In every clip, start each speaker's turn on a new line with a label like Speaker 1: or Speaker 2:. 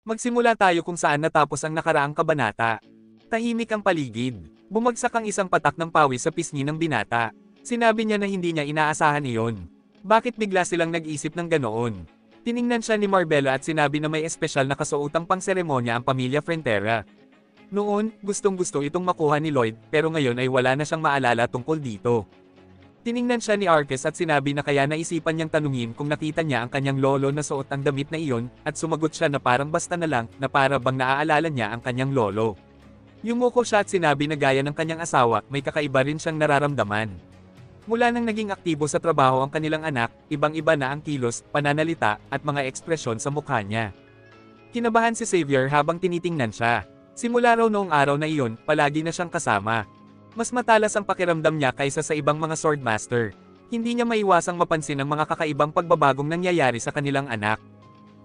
Speaker 1: Magsimula tayo kung saan natapos ang nakaraang kabanata. Tahimik ang paligid. Bumagsak ang isang patak ng pawis sa pisngi ng binata. Sinabi niya na hindi niya inaasahan iyon. Bakit bigla silang nag-isip ng ganoon? Tiningnan siya ni Marbella at sinabi na may espesyal na kasuotang pangseremonya ang pamilya Frontera. Noon, gustong-gusto itong makuha ni Lloyd, pero ngayon ay wala na siyang maalala tungkol dito. Tiningnan siya ni Arquez at sinabi na kaya naisipan niyang tanungin kung nakita niya ang kanyang lolo na suot ang damit na iyon, at sumagot siya na parang basta na lang, na para bang naaalala niya ang kanyang lolo. Yumuko siya at sinabi na gaya ng kanyang asawa, may kakaiba rin siyang nararamdaman. Mula nang naging aktibo sa trabaho ang kanilang anak, ibang-iba na ang kilos, pananalita, at mga ekspresyon sa mukha niya. Kinabahan si Xavier habang tinitingnan siya. Simula raw noong araw na iyon, palagi na siyang kasama. Mas matalas ang pakiramdam niya kaysa sa ibang mga swordmaster. Hindi niya maiwasang mapansin ang mga kakaibang pagbabagong nangyayari sa kanilang anak.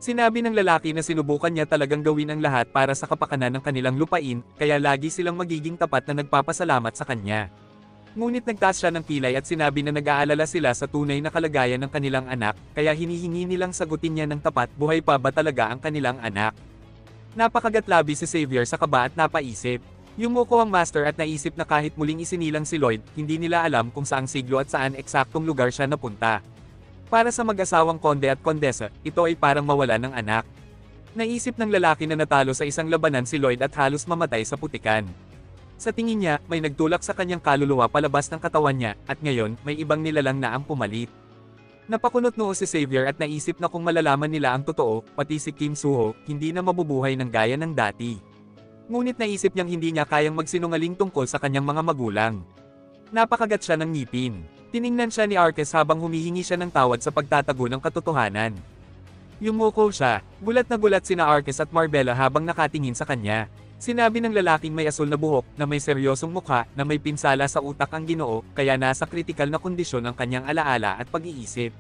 Speaker 1: Sinabi ng lalaki na sinubukan niya talagang gawin ang lahat para sa kapakanan ng kanilang lupain, kaya lagi silang magiging tapat na nagpapasalamat sa kanya. Ngunit nagtaas siya ng kilay at sinabi na nag-aalala sila sa tunay na kalagayan ng kanilang anak, kaya hinihingi nilang sagutin niya ng tapat, buhay pa ba talaga ang kanilang anak. Napakagatlabi si Xavier sa kaba at napaisip. Yumuko ang master at naisip na kahit muling isinilang si Lloyd, hindi nila alam kung saang siglo at saan eksaktong lugar siya napunta. Para sa mag-asawang konde at kondesa, ito ay parang mawala ng anak. Naisip ng lalaki na natalo sa isang labanan si Lloyd at halos mamatay sa putikan. Sa tingin niya, may nagtulak sa kanyang kaluluwa palabas ng katawan niya, at ngayon, may ibang nilalang na ang pumalit. Napakunot noo si Xavier at naisip na kung malalaman nila ang totoo, pati si Kim Suho, hindi na mabubuhay ng gaya ng dati. Ngunit naisip niyang hindi niya kayang magsinungaling tungkol sa kanyang mga magulang. Napakagat siya ng ngipin. Tiningnan siya ni Arquez habang humihingi siya ng tawad sa pagtatago ng katotohanan. Yumuko siya. Gulat na gulat sina Arquez at Marbella habang nakatingin sa kanya. Sinabi ng lalaking may asul na buhok, na may seryosong mukha, na may pinsala sa utak ang Ginoo, kaya nasa kritikal na kondisyon ang kanyang alaala at pag-iisip.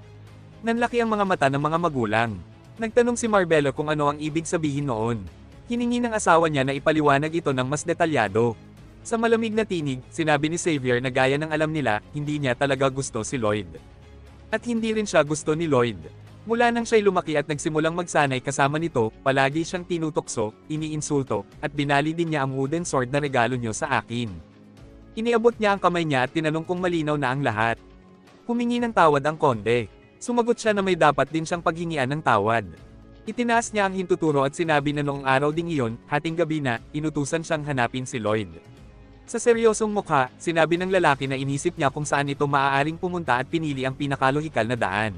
Speaker 1: Nanlaki ang mga mata ng mga magulang. Nagtanong si Marbella kung ano ang ibig sabihin noon. Hiningi ng asawa niya na ipaliwanag ito ng mas detalyado. Sa malamig na tinig, sinabi ni Xavier na gaya ng alam nila, hindi niya talaga gusto si Lloyd. At hindi rin siya gusto ni Lloyd. Mula nang siya'y lumaki at nagsimulang magsanay kasama nito, palagi siyang tinutokso, iniinsulto, at binali din niya ang wooden sword na regalo niyo sa akin. Iniabot niya ang kamay niya at tinanong kung malinaw na ang lahat. Humingi ng tawad ang konde. Sumagot siya na may dapat din siyang paghingian ng tawad. Itinaas niya ang hintuturo at sinabi na noong araw ding iyon, hating gabi na, inutusan siyang hanapin si Lloyd. Sa seryosong mukha, sinabi ng lalaki na inisip niya kung saan ito maaaring pumunta at pinili ang pinakalohikal na daan.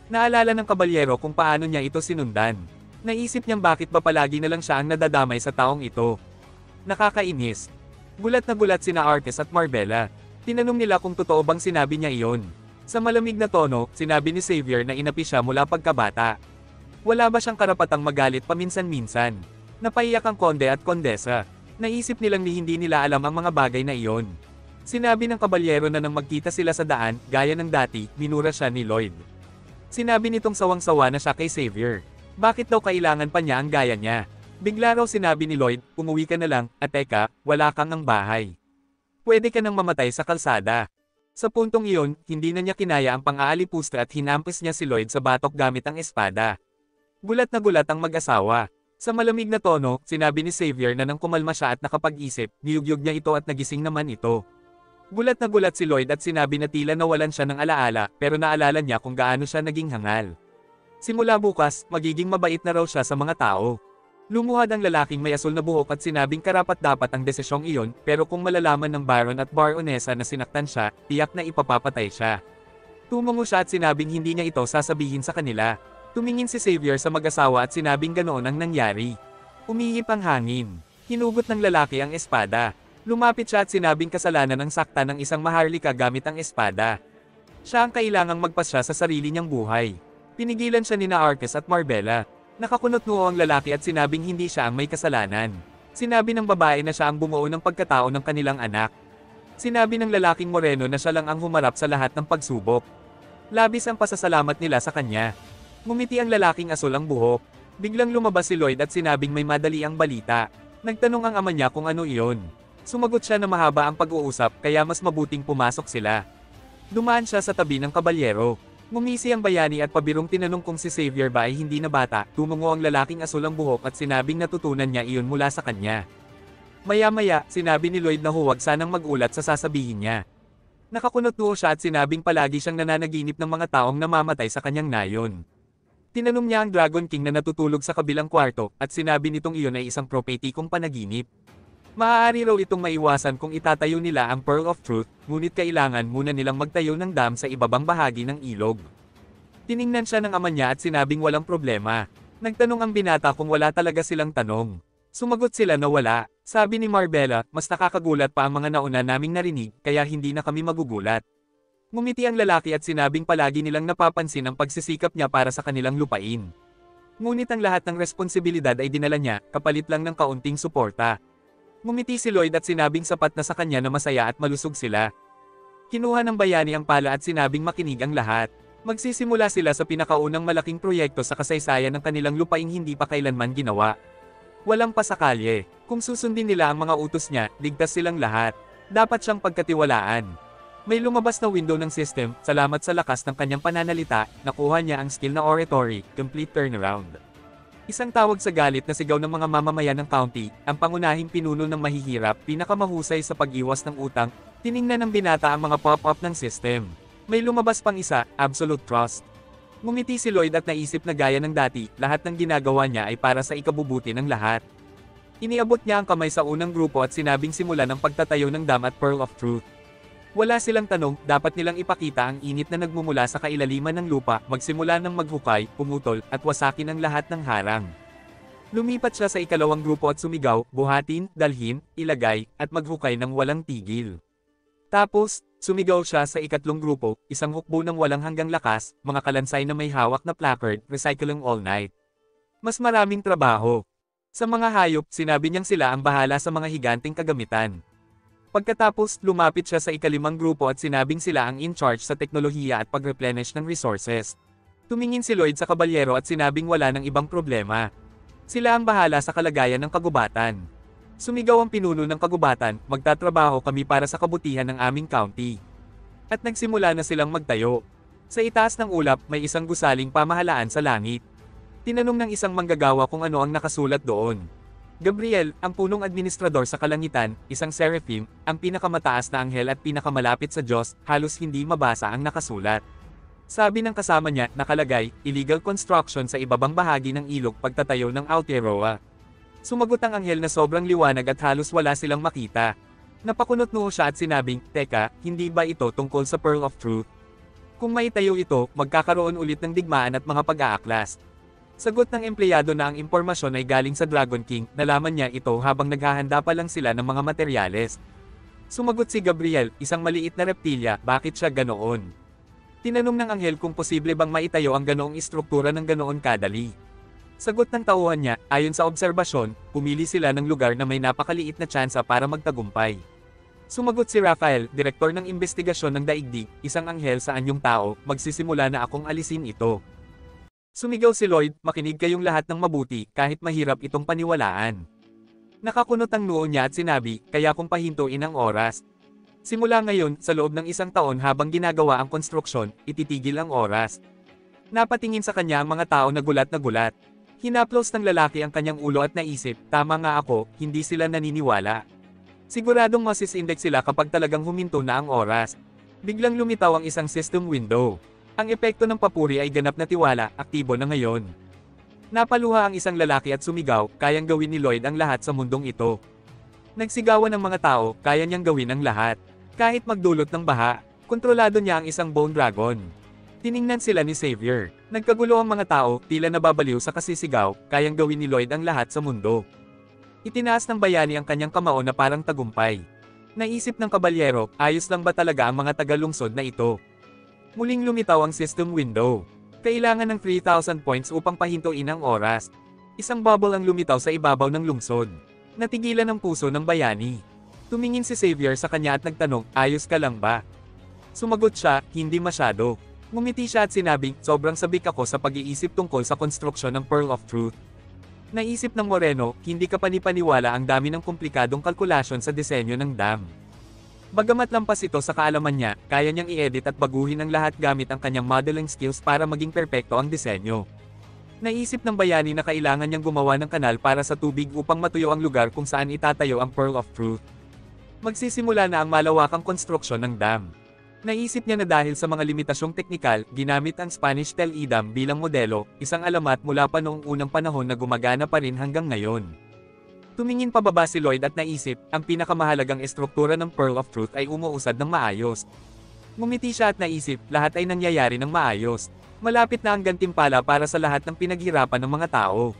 Speaker 1: Naalala ng kabalyero kung paano niya ito sinundan. Naisip niyang bakit ba palagi na lang siya ang nadadamay sa taong ito. Nakakainis. Gulat na gulat sina Arquez at Marbella. Tinanong nila kung totoo bang sinabi niya iyon. Sa malamig na tono, sinabi ni Xavier na inapi siya mula pagkabata. Wala ba siyang karapatang magalit paminsan-minsan? Napaiyak ang konde at kondesa. Naisip nilang hindi nila alam ang mga bagay na iyon. Sinabi ng kabalyero na nang magkita sila sa daan, gaya ng dati, minura siya ni Lloyd. Sinabi nitong sawang-sawa na siya kay Xavier. Bakit daw kailangan pa niya ang gaya niya? Bigla raw sinabi ni Lloyd, umuwi ka na lang, at teka, wala kang ang bahay. Pwede ka nang mamatay sa kalsada. Sa puntong iyon, hindi na niya kinaya ang pang-aalipusta at hinampis niya si Lloyd sa batok gamit ang espada. Gulat na gulat ang mag-asawa. Sa malamig na tono, sinabi ni Xavier na nang kumalma siya at nakapag-isip, niyugyug niya ito at nagising naman ito. Gulat na gulat si Lloyd at sinabi na tila nawalan siya ng alaala, pero naalala niya kung gaano siya naging hangal. Simula bukas, magiging mabait na raw siya sa mga tao. Lumuhad ang lalaking may asul na buhok at sinabing karapat-dapat ang desisyong iyon, pero kung malalaman ng Baron at Baronesa na sinaktan siya, tiyak na ipapapatay siya. Tumungo siya at sinabing hindi niya ito sasabihin sa kanila. Tumingin si Xavier sa mag-asawa at sinabing ganoon ang nangyari. Umihip ang hangin. Hinugot ng lalaki ang espada. Lumapit siya at sinabing kasalanan ang sakta ng isang maharlika gamit ang espada. Siya ang kailangang magpasya sa sarili niyang buhay. Pinigilan siya nina Arquez at Marbella. Nakakunot noo ang lalaki at sinabing hindi siya ang may kasalanan. Sinabi ng babae na siya ang bumuo ng pagkatao ng kanilang anak. Sinabi ng lalaking moreno na siya lang ang humarap sa lahat ng pagsubok. Labis ang pasasalamat nila sa kanya. Ngumiti ang lalaking asul ang buhok. Biglang lumabas si Lloyd at sinabing may madali ang balita. Nagtanong ang ama niya kung ano iyon. Sumagot siya na mahaba ang pag-uusap kaya mas mabuting pumasok sila. Dumaan siya sa tabi ng kabalyero. Ngumisi ang bayani at pabirong tinanong kung si Xavier ba ay hindi na bata, tumungo ang lalaking asul ang buhok at sinabing natutunan niya iyon mula sa kanya. Maya-maya, sinabi ni Lloyd na huwag sanang magulat sa sasabihin niya. Nakakunot-noo siya at sinabing palagi siyang nananaginip ng mga taong namamatay sa kanyang nayon. Tinanong niya ang Dragon King na natutulog sa kabilang kwarto at sinabi nitong iyon ay isang propetikong panaginip. Maaari raw itong maiwasan kung itatayo nila ang Pearl of Truth, ngunit kailangan muna nilang magtayo ng dam sa ibabang bahagi ng ilog. Tiningnan siya ng ama niya at sinabing walang problema. Nagtanong ang binata kung wala talaga silang tanong. Sumagot sila na wala. Sabi ni Marbella, mas nakakagulat pa ang mga nauna naming narinig, kaya hindi na kami magugulat. Ngumiti ang lalaki at sinabing palagi nilang napapansin ang pagsisikap niya para sa kanilang lupain. Ngunit ang lahat ng responsibilidad ay dinala niya, kapalit lang ng kaunting suporta. Ngumiti si Lloyd at sinabing sapat na sa kanya na masaya at malusog sila. Kinuha ng bayani ang pala at sinabing makinig ang lahat. Magsisimula sila sa pinakaunang malaking proyekto sa kasaysayan ng kanilang lupaing hindi pa kailanman ginawa. Walang pasakalye. Kung susundin nila ang mga utos niya, ligtas silang lahat. Dapat siyang pagkatiwalaan. May lumabas na window ng system, salamat sa lakas ng kanyang pananalita, nakuha niya ang skill na oratory, complete turnaround. Isang tawag sa galit na sigaw ng mga mamamayan ng county, ang pangunahing pinuno ng mahihirap, pinakamahusay sa pag-iwas ng utang, tiningnan ng binata ang mga pop-up ng system. May lumabas pang isa, absolute trust. Ngumiti si Lloyd at naisip na gaya ng dati, lahat ng ginagawa niya ay para sa ikabubuti ng lahat. Iniabot niya ang kamay sa unang grupo at sinabing simula ng pagtatayo ng dam at Pearl of Truth. Wala silang tanong, dapat nilang ipakita ang init na nagmumula sa kailaliman ng lupa, magsimula ng maghukay, pumutol, at wasakin ang lahat ng harang. Lumipat siya sa ikalawang grupo at sumigaw, buhatin, dalhin, ilagay, at maghukay ng walang tigil. Tapos, sumigaw siya sa ikatlong grupo, isang hukbo ng walang hanggang lakas, mga kalansay na may hawak na placard, recycling all night. Mas maraming trabaho. Sa mga hayop, sinabi niyang sila ang bahala sa mga higanting kagamitan. Pagkatapos, lumapit siya sa ikalimang grupo at sinabing sila ang in charge sa teknolohiya at pag-replenish ng resources. Tumingin si Lloyd sa kabalyero at sinabing wala ng ibang problema. Sila ang bahala sa kalagayan ng kagubatan. Sumigaw ang pinuno ng kagubatan, magtatrabaho kami para sa kabutihan ng aming county. At nagsimula na silang magtayo. Sa itaas ng ulap, may isang gusaling pamahalaan sa langit. Tinanong ng isang manggagawa kung ano ang nakasulat doon. Gabriel, ang punong administrador sa kalangitan, isang seraphim, ang pinakamataas na anghel at pinakamalapit sa Diyos, halos hindi mabasa ang nakasulat. Sabi ng kasama niya, nakalagay, illegal construction sa ibabang bahagi ng ilog pagtatayo ng Aotearoa. Sumagot ang anghel na sobrang liwanag at halos wala silang makita. Napakunot-noo siya at sinabing, teka, hindi ba ito tungkol sa Pearl of Truth? Kung maitayo ito, magkakaroon ulit ng digmaan at mga pag-aaklas. Sagot ng empleyado na ang impormasyon ay galing sa Dragon King, nalaman niya ito habang naghahanda pa lang sila ng mga materyales. Sumagot si Gabriel, isang maliit na reptilya, bakit siya ganoon? Tinanong ng anghel kung posible bang maitayo ang ganoong istruktura ng ganoon kadali. Sagot ng tauhan niya, ayon sa obserbasyon, pumili sila ng lugar na may napakaliit na tsansa para magtagumpay. Sumagot si Raphael, direktor ng investigasyon ng daigdig, isang anghel sa anyong tao, magsisimula na akong alisin ito. Sumigaw si Lloyd, makinig kayong lahat ng mabuti, kahit mahirap itong paniwalaan. Nakakunot ang noo niya at sinabi, kaya kung pahintuin ang oras. Simula ngayon, sa loob ng isang taon habang ginagawa ang konstruksyon, ititigil ang oras. Napatingin sa kanya ang mga tao na gulat na gulat. Hinaplos ng lalaki ang kanyang ulo at naisip, tama nga ako, hindi sila naniniwala. Siguradong masisindex sila kapag talagang huminto na ang oras. Biglang lumitaw ang isang system window. Ang epekto ng papuri ay ganap na tiwala, aktibo na ngayon. Napaluha ang isang lalaki at sumigaw, kayang gawin ni Lloyd ang lahat sa mundong ito. Nagsigawan ng mga tao, kaya niyang gawin ang lahat. Kahit magdulot ng baha, kontrolado niya ang isang bone dragon. Tiningnan sila ni Xavier. Nagkagulo ang mga tao, tila nababaliw sa kasisigaw, kayang gawin ni Lloyd ang lahat sa mundo. Itinaas ng bayani ang kanyang kamao na parang tagumpay. Naisip ng kabalyero, ayos lang ba talaga ang mga tagalungsod na ito? Muling lumitaw ang system window. Kailangan ng 3,000 points upang pahintuin ang oras. Isang bubble ang lumitaw sa ibabaw ng lungsod. Natigilan ang puso ng bayani. Tumingin si Xavier sa kanya at nagtanong, ayos ka lang ba? Sumagot siya, hindi masyado. Ngumiti siya at sinabing, sobrang sabik ako sa pag-iisip tungkol sa konstruksyon ng Pearl of Truth. Naisip ng Moreno, hindi ka panipaniwala ang dami ng komplikadong kalkulasyon sa disenyo ng dam. Bagamat lampas ito sa kaalaman niya, kaya niyang i-edit at baguhin ang lahat gamit ang kanyang modeling skills para maging perpekto ang disenyo. Naisip ng bayani na kailangan niyang gumawa ng kanal para sa tubig upang matuyo ang lugar kung saan itatayo ang Pearl of Truth. Magsisimula na ang malawakang konstruksyon ng dam. Naisip niya na dahil sa mga limitasyong teknikal, ginamit ang Spanish Tel Edam bilang modelo, isang alamat mula pa noong unang panahon na gumagana pa rin hanggang ngayon. Tumingin pababa si Lloyd at naisip, ang pinakamahalagang estruktura ng Pearl of Truth ay umuusad ng maayos. Ngumiti siya at naisip, lahat ay nangyayari ng maayos. Malapit na ang gantimpala para sa lahat ng pinaghirapan ng mga tao.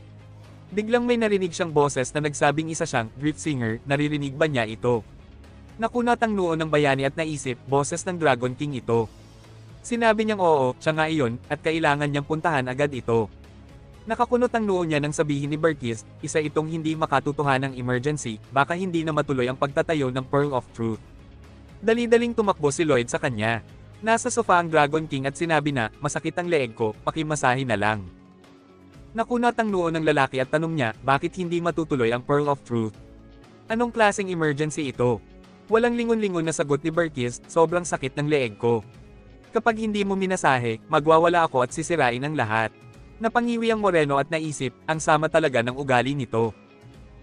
Speaker 1: Biglang may narinig siyang boses na nagsabing isa siyang drift singer, naririnig ba niya ito? Nakunat ang noo ng bayani at naisip, boses ng Dragon King ito. Sinabi niyang oo, siya nga iyon, at kailangan niyang puntahan agad ito. Nakakunot ang noo niya nang sabihin ni Berkis, isa itong hindi makatutuhanang emergency, baka hindi na matuloy ang pagtatayo ng Pearl of Truth. Dali-daling tumakbo si Lloyd sa kanya. Nasa sofa ang Dragon King at sinabi na, masakit ang leeg ko, pakimasahe na lang. Nakunat ang noo ng lalaki at tanong niya, bakit hindi matutuloy ang Pearl of Truth? Anong klaseng emergency ito? Walang lingon-lingon na sagot ni Berkis, sobrang sakit ng leeg ko. Kapag hindi mo minasahe, magwawala ako at sisirain ang lahat. Napangiwi ang Moreno at naisip, ang sama talaga ng ugali nito.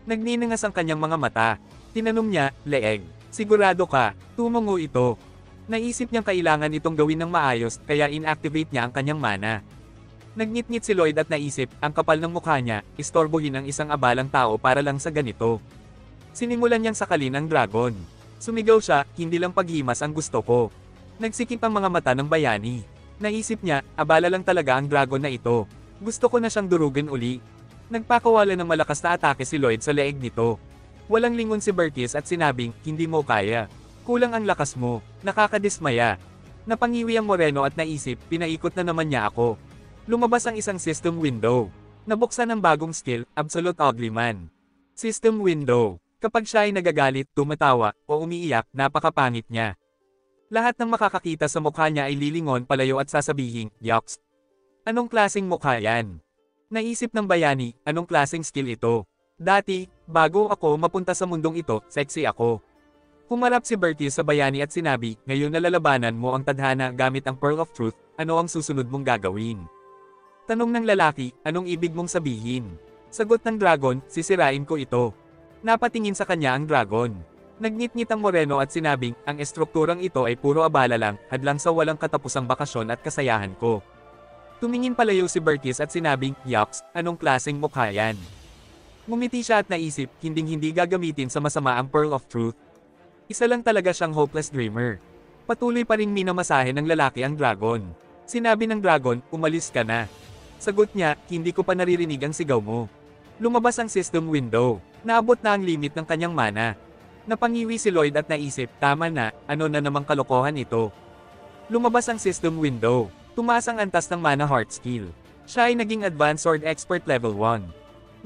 Speaker 1: Nagninangas ang kanyang mga mata. Tinanong niya, leeg, sigurado ka, tumungo ito. Naisip niyang kailangan itong gawin ng maayos, kaya inactivate niya ang kanyang mana. Nagngit-ngit si Lloyd at naisip, ang kapal ng mukha niya, istorbohin ang isang abalang tao para lang sa ganito. Sinimulan niyang sakalin ang dragon. Sumigaw siya, hindi lang paghimas ang gusto ko. Nagsikip ang mga mata ng bayani. Naisip niya, abala lang talaga ang dragon na ito. Gusto ko na siyang durugin uli. Nagpakawala ng malakas na atake si Lloyd sa leeg nito. Walang lingon si Berkis at sinabing, hindi mo kaya. Kulang ang lakas mo, nakakadismaya. Napangiwi ang Moreno at naisip, pinaikot na naman niya ako. Lumabas ang isang system window. Nabuksan ang bagong skill, Absolute Uglyman. System window. Kapag siya ay nagagalit, tumatawa, o umiiyak, napakapangit niya. Lahat ng makakakita sa mukha niya ay lilingon palayo at sasabihin, yucks. Anong klaseng mukha yan? Naisip ng bayani, anong klaseng skill ito? Dati, bago ako mapunta sa mundong ito, sexy ako. Humarap si Berkis sa bayani at sinabi, ngayon nalalabanan mo ang tadhana gamit ang Pearl of Truth, ano ang susunod mong gagawin? Tanong ng lalaki, anong ibig mong sabihin? Sagot ng dragon, sisirain ko ito. Napatingin sa kanya ang dragon. Nagngit-ngit ang Moreno at sinabing, ang estrukturang ito ay puro abala lang, hadlang sa walang katapusang bakasyon at kasayahan ko. Tumingin palayo si Berkis at sinabing, yucks, anong klaseng mukha yan? Ngumiti siya at naisip, hinding-hindi gagamitin sa masama ang Pearl of Truth. Isa lang talaga siyang hopeless dreamer. Patuloy pa ring minamasahe ng lalaki ang dragon. Sinabi ng dragon, umalis ka na. Sagot niya, hindi ko pa naririnig ang sigaw mo. Lumabas ang system window. Naabot na ang limit ng kanyang mana. Napangiwi si Lloyd at naisip, tama na, ano na namang kalokohan ito. Lumabas ang system window. Tumaas ang antas ng mana heart skill. Siya ay naging advanced sword expert level 1.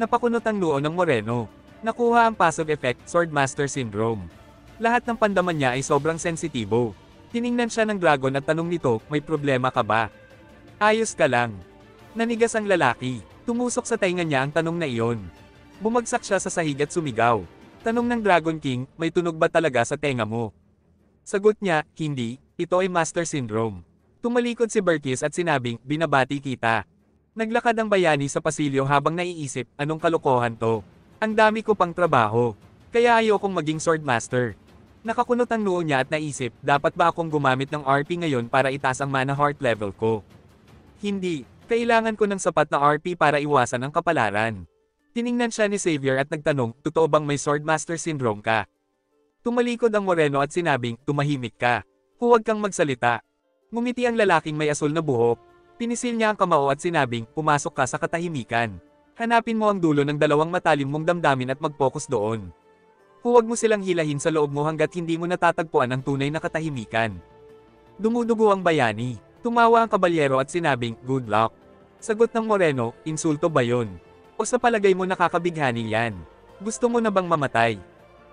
Speaker 1: Napakunot ang noo ng Moreno. Nakuha ang passive effect, Swordmaster Syndrome. Lahat ng pandaman niya ay sobrang sensitibo. Tiningnan siya ng dragon at tanong nito, may problema ka ba? Ayos ka lang. Nanigas ang lalaki. Tumusok sa tainga niya ang tanong na iyon. Bumagsak siya sa sahig at sumigaw. Tanong ng Dragon King, may tunog ba talaga sa tenga mo? Sagot niya, hindi, ito ay Master Syndrome. Tumalikod si Berkis at sinabing, binabati kita. Naglakad ang bayani sa pasilyo habang naiisip, anong kalokohan to? Ang dami ko pang trabaho. Kaya ayokong maging Swordmaster. Nakakunot ang noo niya at naisip, dapat ba akong gumamit ng RP ngayon para itaas ang mana heart level ko? Hindi, kailangan ko ng sapat na RP para iwasan ang kapalaran. Tiningnan siya ni Xavier at nagtanong, totoo bang may Swordmaster Syndrome ka? Tumalikod ang Moreno at sinabing, tumahimik ka. Huwag kang magsalita. Ngumiti ang lalaking may asul na buhok. Pinisil niya ang kamao at sinabing, pumasok ka sa katahimikan. Hanapin mo ang dulo ng dalawang matalim mong damdamin at mag-focus doon. Huwag mo silang hilahin sa loob mo hanggat hindi mo natatagpuan ang tunay na katahimikan. Dumudugo ang bayani. Tumawa ang kabalyero at sinabing, good luck. Sagot ng Moreno, insulto ba yun? O sa palagay mo nakakabighani yan? Gusto mo na bang mamatay?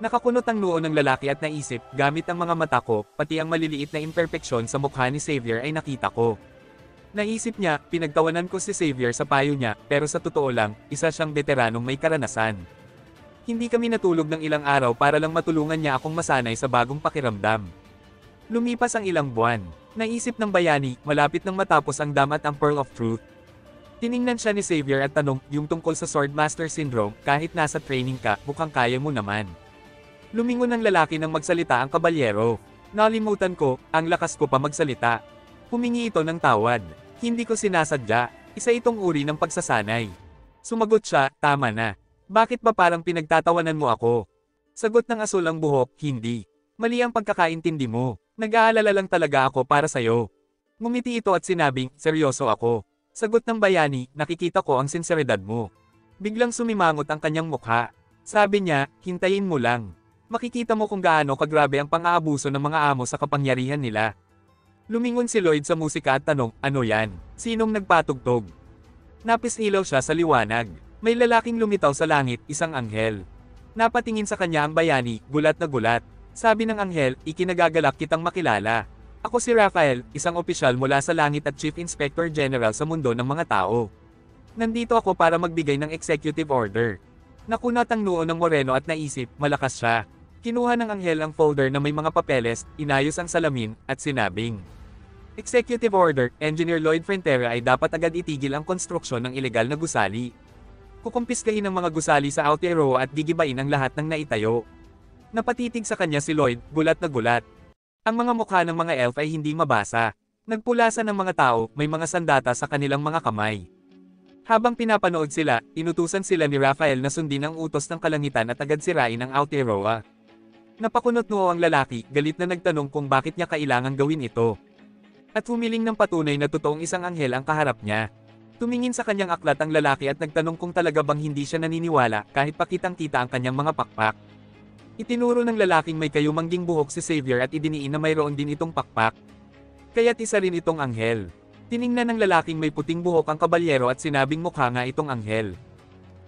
Speaker 1: Nakakunot ang noo ng lalaki at naisip, gamit ang mga mata ko, pati ang maliliit na imperfeksyon sa mukha ni Xavier ay nakita ko. Naisip niya, pinagtawanan ko si Xavier sa payo niya, pero sa totoo lang, isa siyang veteranong may karanasan. Hindi kami natulog ng ilang araw para lang matulungan niya akong masanay sa bagong pakiramdam. Lumipas ang ilang buwan. Naisip ng bayani, malapit nang matapos ang dam at ang Pearl of Truth. Tiningnan siya ni Xavier at tanong, yung tungkol sa Swordmaster Syndrome, kahit nasa training ka, mukhang kaya mo naman. Lumingon ng lalaki nang magsalita ang kabalyero. Nalimutan ko, ang lakas ko pa magsalita. Humingi ito ng tawad. Hindi ko sinasadya, isa itong uri ng pagsasanay. Sumagot siya, tama na. Bakit ba parang pinagtatawanan mo ako? Sagot ng asul ang buhok, hindi. Mali ang pagkakaintindi mo. Nag-aalala lang talaga ako para sa'yo. Ngumiti ito at sinabing, seryoso ako. Sagot ng bayani, nakikita ko ang sinseridad mo. Biglang sumimangot ang kanyang mukha. Sabi niya, hintayin mo lang. Makikita mo kung gaano kagrabe ang pang-aabuso ng mga amo sa kapangyarihan nila. Lumingon si Lloyd sa musika at tanong, ano yan? Sinong nagpatugtog? Napisilaw siya sa liwanag. May lalaking lumitaw sa langit, isang anghel. Napatingin sa kanya ang bayani, gulat na gulat. Sabi ng anghel, ikinagagalak kitang makilala. Ako si Raphael, isang opisyal mula sa langit at Chief Inspector General sa mundo ng mga tao. Nandito ako para magbigay ng executive order. Nakunat ang noo ng Moreno at naisip, malakas siya. Kinuha ng anghel ang folder na may mga papeles, inayos ang salamin, at sinabing, Executive Order, Engineer Lloyd Frontera ay dapat agad itigil ang konstruksyon ng ilegal na gusali. Kukumpiskahin ang mga gusali sa Aotearoa at gigibain ang lahat ng naitayo. Napatitig sa kanya si Lloyd, gulat na gulat. Ang mga mukha ng mga elf ay hindi mabasa. Nagpulasan ng mga tao, may mga sandata sa kanilang mga kamay. Habang pinapanood sila, inutusan sila ni Raphael na sundin ang utos ng kalangitan at agad sirain ang Aotearoa. Napakunot noo ang lalaki, galit na nagtanong kung bakit niya kailangang gawin ito. At humiling ng patunay na totoong isang anghel ang kaharap niya. Tumingin sa kanyang aklat ang lalaki at nagtanong kung talaga bang hindi siya naniniwala kahit pakitang-kita ang kanyang mga pakpak. Itinuro ng lalaking may kayumangging buhok si Xavier at idiniin na mayroon din itong pakpak. Kaya't isa rin itong anghel. Tiningnan ng lalaking may puting buhok ang kabalyero at sinabing mukha nga itong anghel.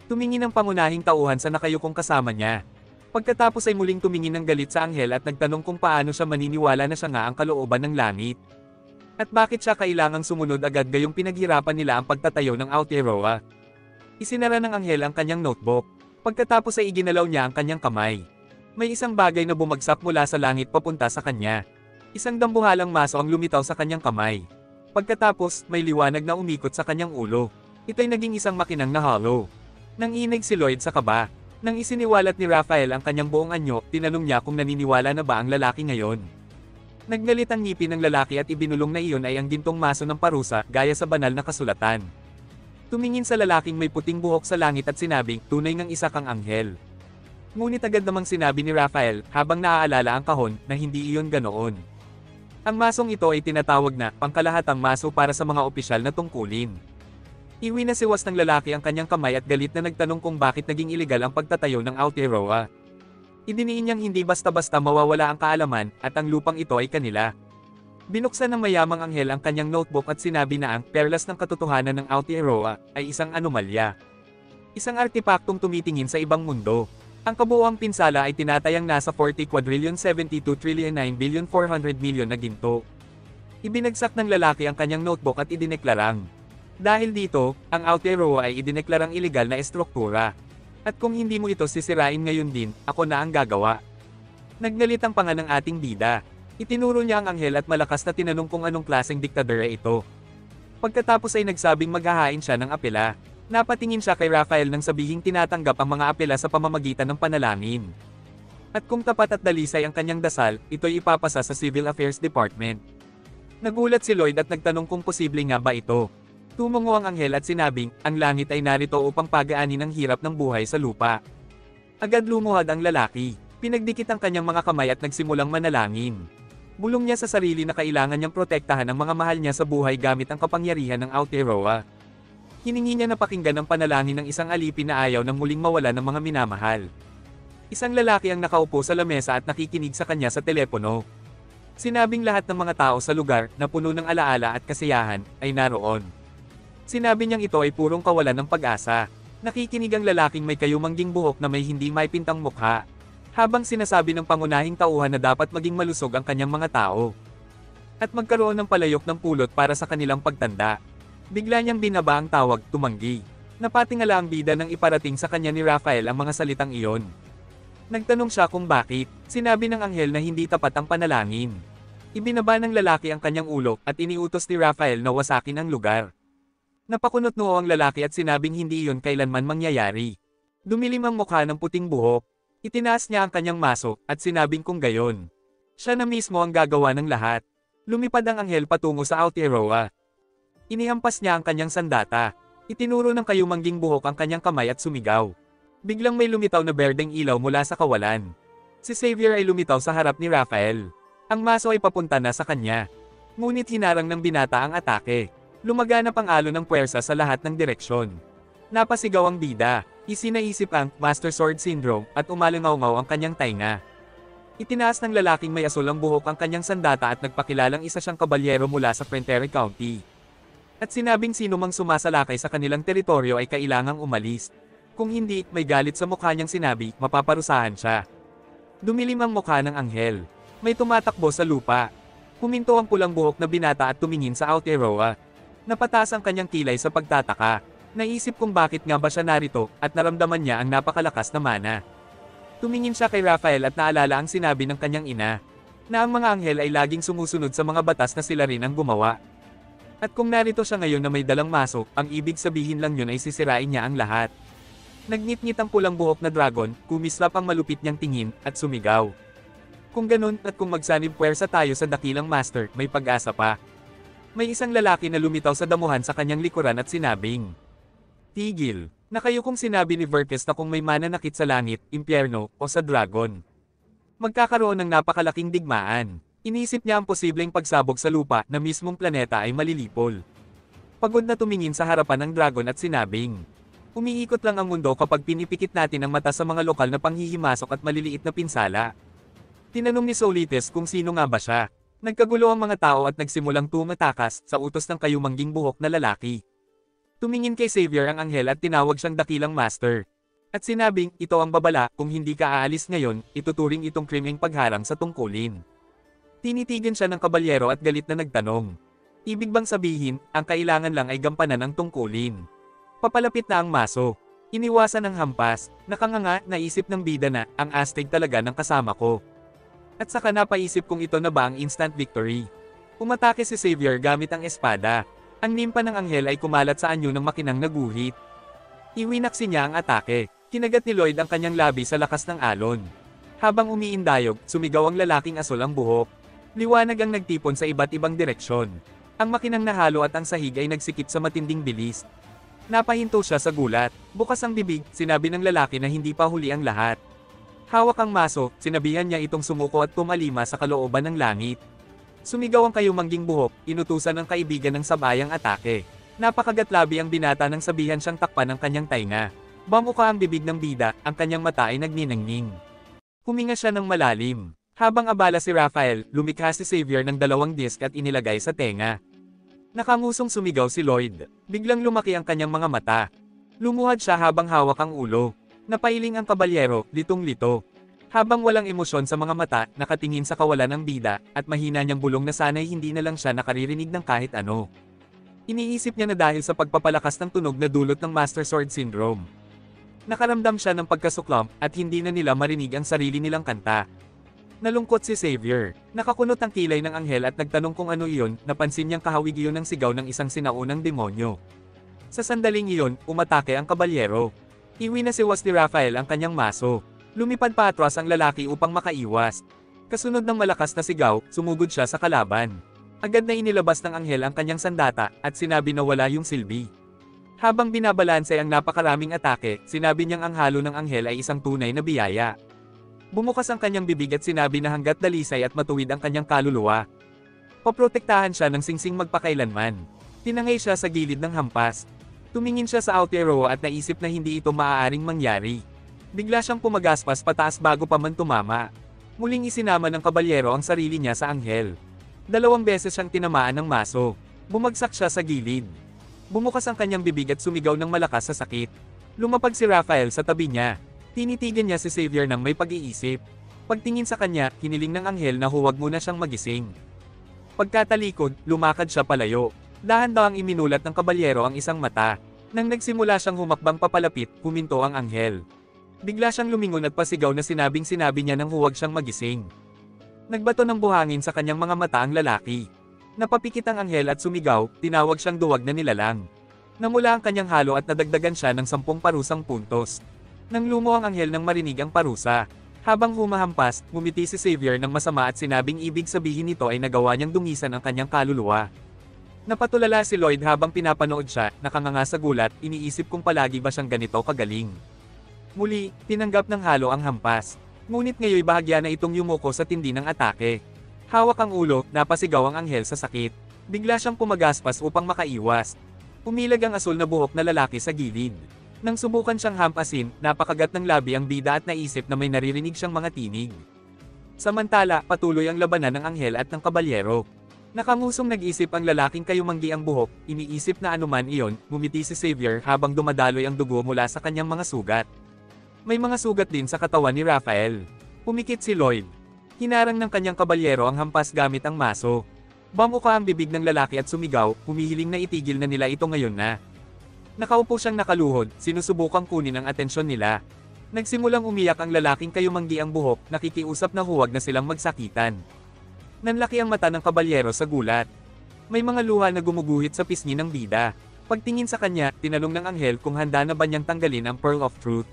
Speaker 1: Tumingin ang pangunahing tauhan sa nakayukong kasama niya. Pagkatapos ay muling tumingin ng galit sa anghel at nagtanong kung paano siya maniniwala na siya nga ang kalooban ng langit. At bakit siya kailangang sumunod agad gayong pinaghirapan nila ang pagtatayo ng Aotearoa. Isinara ng anghel ang kanyang notebook. Pagkatapos ay iginalaw niya ang kanyang kamay. May isang bagay na bumagsak mula sa langit papunta sa kanya. Isang dambuhalang maso ang lumitaw sa kanyang kamay. Pagkatapos, may liwanag na umikot sa kanyang ulo. Ito'y naging isang makinang na hollow. Nanginig si Lloyd sa kaba. Nang isiniwalat ni Raphael ang kanyang buong anyo, tinanong niya kung naniniwala na ba ang lalaki ngayon. Naggalit ang ngipin ng lalaki at ibinulong na iyon ay ang gintong maso ng parusa, gaya sa banal na kasulatan. Tumingin sa lalaking may puting buhok sa langit at sinabing, tunay ngang isa kang anghel. Ngunit agad namang sinabi ni Raphael, habang naaalala ang kahon, na hindi iyon ganoon. Ang masong ito ay tinatawag na, pangkalahatang maso para sa mga opisyal na tungkulin. Iwinasiwas ng lalaki ang kanyang kamay at galit na nagtanong kung bakit naging iligal ang pagtatayo ng Aotearoa. Idiniin niyang hindi basta-basta mawawala ang kaalaman, at ang lupang ito ay kanila. Binuksan ng mayamang anghel ang kanyang notebook at sinabi na ang perlas ng katotohanan ng Aotearoa ay isang anomalya. Isang artipaktong tumitingin sa ibang mundo. Ang kabuuang pinsala ay tinatayang nasa 40 quadrillion 72 trillion 9 billion 400 million na ginto. Ibinagsak ng lalaki ang kanyang notebook at idineklarang. Dahil dito, ang Aotearoa ay idineklarang iligal na estruktura. At kung hindi mo ito sisirain ngayon din, ako na ang gagawa. Naggalit ang panga ng ating bida. Itinuro niya ang anghel at malakas na tinanong kung anong klaseng diktador ito. Pagkatapos ay nagsabing maghahain siya ng apela. Napatingin siya kay Raphael nang sabihing tinatanggap ang mga apela sa pamamagitan ng panalangin. At kung tapat at dalisay ang kanyang dasal, ito'y ipapasa sa Civil Affairs Department. Nagulat si Lloyd at nagtanong kung posible nga ba ito. Tumungo ang anghel at sinabing, ang langit ay narito upang pagaanin ang hirap ng buhay sa lupa. Agad lumuhad ang lalaki. Pinagdikit ang kanyang mga kamay at nagsimulang manalangin. Bulong niya sa sarili na kailangan niyang protektahan ang mga mahal niya sa buhay gamit ang kapangyarihan ng Aotearoa. Hiningi niya na pakinggan ang panalangin ng isang alipin na ayaw nang muling mawala ng mga minamahal. Isang lalaki ang nakaupo sa lamesa at nakikinig sa kanya sa telepono. Sinabing lahat ng mga tao sa lugar, na puno ng alaala at kasiyahan, ay naroon. Sinabi niyang ito ay purong kawalan ng pag-asa. Nakikinig ang lalaking may kayumangging buhok na may hindi maipintang mukha. Habang sinasabi ng pangunahing tauhan na dapat maging malusog ang kanyang mga tao. At magkaroon ng palayok ng pulot para sa kanilang pagtanda. Bigla niyang binaba ang tawag, tumanggi. Napatingala ang bida nang iparating sa kanya ni Raphael ang mga salitang iyon. Nagtanong siya kung bakit. Sinabi ng anghel na hindi tapat ang panalangin. Ibinaba ng lalaki ang kanyang ulo at iniutos ni Raphael na wasakin ang lugar. Napakunot noo ang lalaki at sinabing hindi iyon kailanman mangyayari. Dumilim ang mukha ng puting buhok. Itinaas niya ang kanyang maso at sinabing kung gayon. Siya na mismo ang gagawa ng lahat. Lumipad ang anghel patungo sa Aotearoa. Inihampas niya ang kanyang sandata. Itinuro ng kayumangging buhok ang kanyang kamay at sumigaw. Biglang may lumitaw na berdeng ilaw mula sa kawalan. Si Xavier ay lumitaw sa harap ni Raphael. Ang maso ay papunta na sa kanya. Ngunit hinarang ng binata ang atake. Lumaganap ang alon ng puwersa sa lahat ng direksyon. Napasigaw ang bida. Isinaisip ang Master Sword Syndrome at umalangaw-ngaw ang kanyang tainga. Itinaas ng lalaking may asul ang buhok ang kanyang sandata at nagpakilalang isa siyang kabalyero mula sa Frontier County. At sinabing sino mang sumasalakay sa kanilang teritoryo ay kailangang umalis. Kung hindi, may galit sa mukha niyang sinabi, mapaparusahan siya. Dumilim ang mukha ng anghel. May tumatakbo sa lupa. Huminto ang pulang buhok na binata at tumingin sa Aotearoa. Napataas ang kanyang kilay sa pagtataka. Naisip kung bakit nga ba siya narito, at naramdaman niya ang napakalakas na mana. Tumingin siya kay Raphael at naalala ang sinabi ng kanyang ina, na ang mga anghel ay laging sumusunod sa mga batas na sila rin ang gumawa. At kung narito siya ngayon na may dalang maso, ang ibig sabihin lang yun ay sisirain niya ang lahat. Nagngit-ngit ang pulang buhok na dragon, kumislap ang malupit niyang tingin, at sumigaw. Kung ganun, at kung magsanib puwersa tayo sa dakilang master, may pag-asa pa. May isang lalaki na lumitaw sa damuhan sa kanyang likuran at sinabing, Tigil, na kayo kung sinabi ni Verkes na kung may mananakit sa langit, impyerno, o sa dragon. Magkakaroon ng napakalaking digmaan. Inisip niya ang posibleng pagsabog sa lupa na mismong planeta ay malilipol. Pagod na tumingin sa harapan ng dragon at sinabing, umiikot lang ang mundo kapag pinipikit natin ang mata sa mga lokal na panghihimasok at maliliit na pinsala. Tinanong ni Solites kung sino nga ba siya. Nagkagulo ang mga tao at nagsimulang tumatakas sa utos ng kayumangging buhok na lalaki. Tumingin kay Xavier ang anghel at tinawag siyang dakilang master. At sinabing, ito ang babala, kung hindi ka aalis ngayon, ituturing itong krimeng pagharang sa tungkulin. Tinitigan siya ng kabalyero at galit na nagtanong. Ibig bang sabihin, ang kailangan lang ay gampanan ang tungkulin? Papalapit na ang maso. Iniwasan ng hampas, nakanganga, naisip ng bida na, ang astig talaga ng kasama ko. At saka napaisip kung ito na ba ang instant victory. Umatake si Xavier gamit ang espada. Ang nimpa ng anghel ay kumalat sa anyo ng makinang naguhit. Iwinaksi niya ang atake. Kinagat ni Lloyd ang kanyang labi sa lakas ng alon. Habang umiindayog, sumigaw ang lalaking asul ang buhok. Liwanag ang nagtipon sa iba't ibang direksyon. Ang makinang nahalo at ang sahig ay nagsikip sa matinding bilis. Napahinto siya sa gulat. Bukas ang bibig, sinabi ng lalaki na hindi pa huli ang lahat. Hawak ang maso, sinabihan niya itong sumuko at tumalima sa kalooban ng langit. Sumigaw ang kayumangging buhok, inutusan ng kaibigan ng sabayang atake. Napakagatlabi ang binata nang sabihan siyang takpan ng kanyang tainga. Bamuka ang bibig ng bida, ang kanyang mata ay nagniningning. Huminga siya ng malalim. Habang abala si Raphael, lumikha si Xavier ng 2 disk at inilagay sa tenga. Nakangusong sumigaw si Lloyd. Biglang lumaki ang kanyang mga mata. Lumuhad siya habang hawak ang ulo. Napailing ang kabalyero, litong-lito. Habang walang emosyon sa mga mata, nakatingin sa kawalan ng bida, at mahina niyang bulong na sana'y hindi na lang siya nakaririnig ng kahit ano. Iniisip niya na dahil sa pagpapalakas ng tunog na dulot ng Master Sword Syndrome. Nakaramdam siya ng pagkasuklam, at hindi na nila marinig ang sarili nilang kanta. Nalungkot si Xavier. Nakakunot ang kilay ng anghel at nagtanong kung ano iyon, napansin niyang kahawig iyon ng sigaw ng isang sinaunang demonyo. Sa sandaling iyon, umatake ang kabalyero. Iwinasiwas ni Raphael ang kanyang maso. Lumipad pa atras ang lalaki upang makaiwas. Kasunod ng malakas na sigaw, sumugod siya sa kalaban. Agad na inilabas ng anghel ang kanyang sandata, at sinabi na wala yung silbi. Habang binabalanse ang napakaraming atake, sinabi niyang ang halo ng anghel ay isang tunay na biyaya. Bumukas ang kanyang bibig at sinabi na hanggat dalisay at matuwid ang kanyang kaluluwa. Poprotektahan siya ng singsing magpakailanman. Tinangay siya sa gilid ng hampas. Tumingin siya sa Aotearoa at naisip na hindi ito maaaring mangyari. Bigla siyang pumagaspas pataas bago pa man tumama. Muling isinama ng kabalyero ang sarili niya sa anghel. 2 beses siyang tinamaan ng maso. Bumagsak siya sa gilid. Bumukas ang kanyang bibig at sumigaw ng malakas sa sakit. Lumapag si Raphael sa tabi niya. Tinitigan niya si Xavier ng may pag-iisip. Pagtingin sa kanya, hiniling ng anghel na huwag muna siyang magising. Pagkatalikod, lumakad siya palayo. Dahan-dahang iminulat ng kabalyero ang isang mata. Nang nagsimula siyang humakbang papalapit, huminto ang anghel. Bigla siyang lumingon at pasigaw na sinabi niya nang huwag siyang magising. Nagbato ng buhangin sa kanyang mga mata ang lalaki. Napapikit ang anghel at sumigaw, tinawag siyang duwag na nilalang. Namula ang kanyang halo at nadagdagan siya ng 10 parusang puntos. Nang lumo ang anghel nang marinig ang parusa. Habang humahampas, ngumiti si Xavier ng masama at sinabing ibig sabihin nito ay nagawa niyang dungisan ang kanyang kaluluwa. Napatulala si Lloyd habang pinapanood siya, nakanganga sa gulat, iniisip kung palagi ba siyang ganito kagaling. Muli, tinanggap ng halo ang hampas. Ngunit ngayoy bahagya na itong yumuko sa tindi ng atake. Hawak ang ulo, napasigaw ang anghel sa sakit. Bigla siyang pumagaspas upang makaiwas. Umilag ang asul na buhok na lalaki sa gilid. Nang subukan siyang hampasin, napakagat ng labi ang bida at naisip na may naririnig siyang mga tinig. Samantala, patuloy ang labanan ng anghel at ng kabalyero. Nakamusong nag-isip ang lalaking kayumanggi ang buhok, iniisip na anuman iyon, ngumiti si Xavier habang dumadaloy ang dugo mula sa kanyang mga sugat. May mga sugat din sa katawan ni Raphael. Pumikit si Lloyd. Hinarang ng kanyang kabalyero ang hampas gamit ang maso. Bamuka ang bibig ng lalaki at sumigaw, humihiling na itigil na nila ito ngayon na. Nakaupo siyang nakaluhod, sinusubukang kunin ang atensyon nila. Nagsimulang umiyak ang lalaking kayumanggi ang buhok, nakikiusap na huwag na silang magsakitan. Nanlaki ang mata ng kabalyero sa gulat. May mga luha na gumuguhit sa pisngi ng bida. Pagtingin sa kanya, tinanong ng anghel kung handa na ba niyang tanggalin ang Pearl of Truth.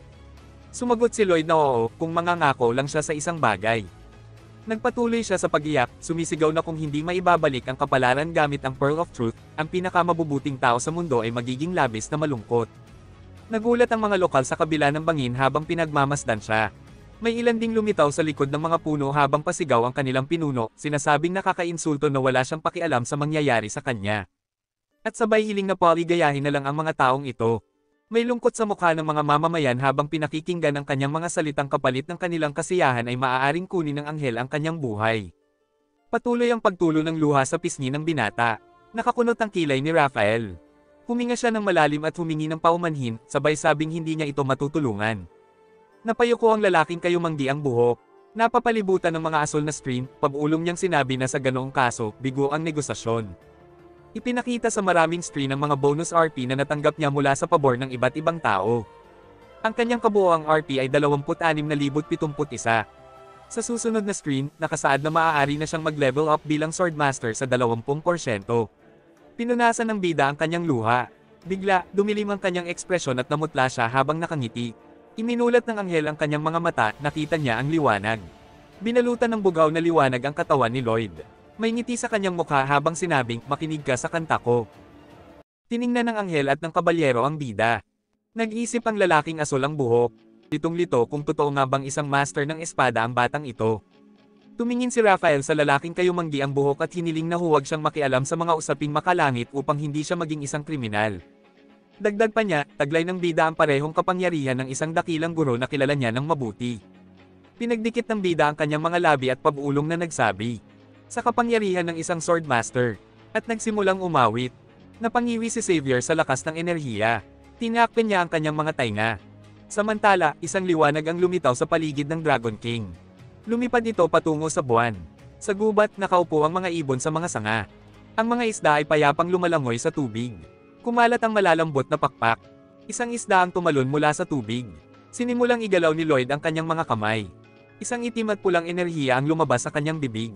Speaker 1: Sumagot si Lloyd na oo, kung mangangako lang siya sa isang bagay. Nagpatuloy siya sa pag-iyak, sumisigaw na kung hindi maibabalik ang kapalaran gamit ang Pearl of Truth, ang pinakamabubuting tao sa mundo ay magiging labis na malungkot. Nagulat ang mga lokal sa kabila ng bangin habang pinagmamasdan siya. May ilan ding lumitaw sa likod ng mga puno habang pasigaw ang kanilang pinuno, sinasabing nakakainsulto na wala siyang pakialam sa mangyayari sa kanya. At sabay hiling na paligayahin na lang ang mga taong ito. May lungkot sa mukha ng mga mamamayan habang pinakikinggan ang kanyang mga salitang kapalit ng kanilang kasiyahan ay maaaring kunin ng anghel ang kanyang buhay. Patuloy ang pagtulo ng luha sa pisngi ng binata. Nakakunot ang kilay ni Raphael. Huminga siya ng malalim at humingi ng paumanhin, sabay sabing hindi niya ito matutulungan. Napayuko ang lalaking kayumanggi ang buhok. Napapalibutan ng mga asol na stream, pag-ulong niyang sinabi na sa ganoong kaso, bigo ang negosasyon. Ipinakita sa maraming screen ang mga bonus RP na natanggap niya mula sa pabor ng iba't ibang tao. Ang kanyang kabuoang RP ay 26,071. Sa susunod na screen, nakasaad na maaari na siyang mag-level up bilang Swordmaster sa 20%. Pinunasan ng bida ang kanyang luha. Bigla, dumilim ang kanyang ekspresyon at namutla siya habang nakangiti. Iminulat ng anghel ang kanyang mga mata, nakita niya ang liwanag. Binalutan ng bugaw na liwanag ang katawan ni Lloyd. May ngiti sa kanyang mukha habang sinabing, makinig ka sa kanta ko. Tiningnan ng anghel at ng kabalyero ang bida. Nag-isip ang lalaking asol ang buhok. Litong-lito kung totoo nga bang isang master ng espada ang batang ito. Tumingin si Raphael sa lalaking kayumanggi ang buhok at hiniling na huwag siyang makialam sa mga usaping makalangit upang hindi siya maging isang kriminal. Dagdag pa niya, taglay ng bida ang parehong kapangyarihan ng isang dakilang guro na kilala niya ng mabuti. Pinagdikit ng bida ang kanyang mga labi at pag-ulong na nagsabi. Sa kapangyarihan ng isang swordmaster, at nagsimulang umawit. Napangiwi si Xavier sa lakas ng enerhiya. Tinakpan niya ang kanyang mga tainga. Samantala, isang liwanag ang lumitaw sa paligid ng Dragon King. Lumipad ito patungo sa buwan. Sa gubat, nakaupo ang mga ibon sa mga sanga. Ang mga isda ay payapang lumalangoy sa tubig. Kumalat ang malalambot na pakpak. Isang isda ang tumalon mula sa tubig. Sinimulang igalaw ni Lloyd ang kanyang mga kamay. Isang itim at pulang enerhiya ang lumabas sa kanyang bibig.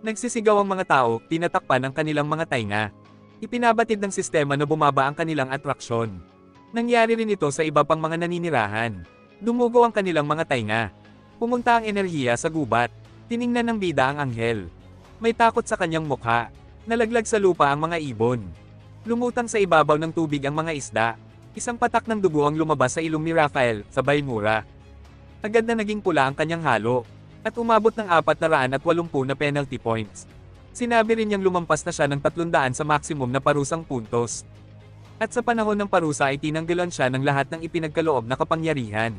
Speaker 1: Nagsisigaw ang mga tao, tinatakpan ang kanilang mga tainga. Ipinabatid ng sistema na bumaba ang kanilang atraksyon. Nangyari rin ito sa iba pang mga naninirahan. Dumugo ang kanilang mga tainga. Pumunta ang enerhiya sa gubat. Tiningnan ng bida ang anghel. May takot sa kanyang mukha. Nalaglag sa lupa ang mga ibon. Lumutang sa ibabaw ng tubig ang mga isda. Isang patak ng dugo ang lumabas sa ilong ni Raphael, sabay mura. Agad na naging pula ang kanyang halo. At umabot ng 480 na penalty points. Sinabi rin niyang lumampas na siya ng 300 sa maximum na parusang puntos. At sa panahon ng parusa ay tinanggalan siya ng lahat ng ipinagkaloob na kapangyarihan.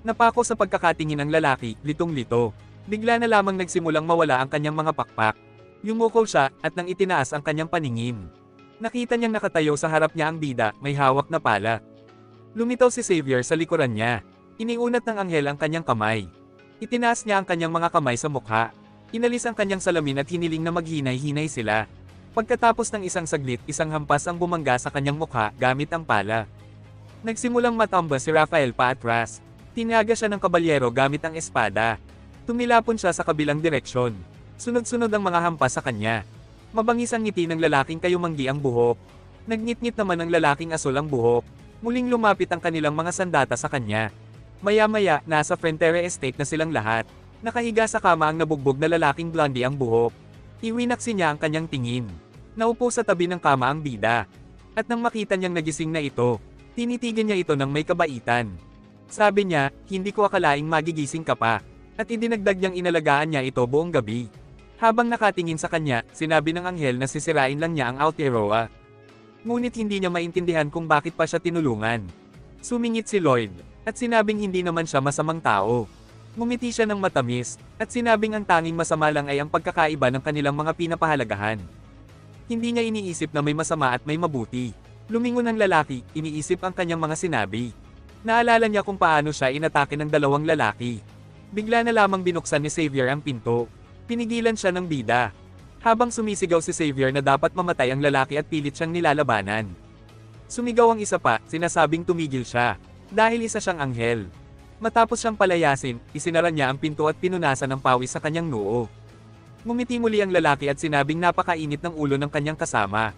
Speaker 1: Napako sa pagkakatingin ng lalaki, litong-lito. Bigla na lamang nagsimulang mawala ang kanyang mga pakpak. Yumuko siya, at nang itinaas ang kanyang paningin. Nakita niyang nakatayo sa harap niya ang bida, may hawak na pala. Lumitaw si Xavier sa likuran niya. Iniunat ng anghel ang kanyang kamay. Itinaas niya ang kanyang mga kamay sa mukha. Inalis ang kanyang salamin at hiniling na maghinay-hinay sila. Pagkatapos ng isang saglit, isang hampas ang bumangga sa kanyang mukha gamit ang pala. Nagsimulang matamba si Rafael paatras. Tinaga siya ng kabalyero gamit ang espada. Tumilapon siya sa kabilang direksyon. Sunod-sunod ang mga hampas sa kanya. Mabangis ang ngiti ng lalaking kayumanggi ang buhok. Nagngit-ngit naman ng lalaking asul ang buhok. Muling lumapit ang kanilang mga sandata sa kanya. Maya-maya, nasa Frontier Estate na silang lahat. Nakahiga sa kama ang nabugbog na lalaking blondie ang buhok. Iwinaksi niya ang kanyang tingin. Naupo sa tabi ng kama ang bida. At nang makita niyang nagising na ito, tinitigan niya ito ng may kabaitan. Sabi niya, hindi ko akalaing magigising ka pa. At idinagdag niyang inalagaan niya ito buong gabi. Habang nakatingin sa kanya, sinabi ng anghel na sisirain lang niya ang Aotearoa. Ngunit hindi niya maintindihan kung bakit pa siya tinulungan. Sumingit si Lloyd, at sinabing hindi naman siya masamang tao. Ngumiti siya ng matamis, at sinabing ang tanging masama lang ay ang pagkakaiba ng kanilang mga pinapahalagahan. Hindi niya iniisip na may masama at may mabuti. Lumingon ang lalaki, iniisip ang kanyang mga sinabi. Naalala niya kung paano siya inatake ng dalawang lalaki. Bigla na lamang binuksan ni Xavier ang pinto. Pinigilan siya ng bida. Habang sumisigaw si Xavier na dapat mamatay ang lalaki at pilit siyang nilalabanan. Sumigaw ang isa pa, sinasabing tumigil siya. Dahil isa siyang anghel. Matapos siyang palayasin, isinara niya ang pinto at pinunasan ng pawis sa kanyang noo. Ngumiti muli ang lalaki at sinabing napakainit ng ulo ng kanyang kasama.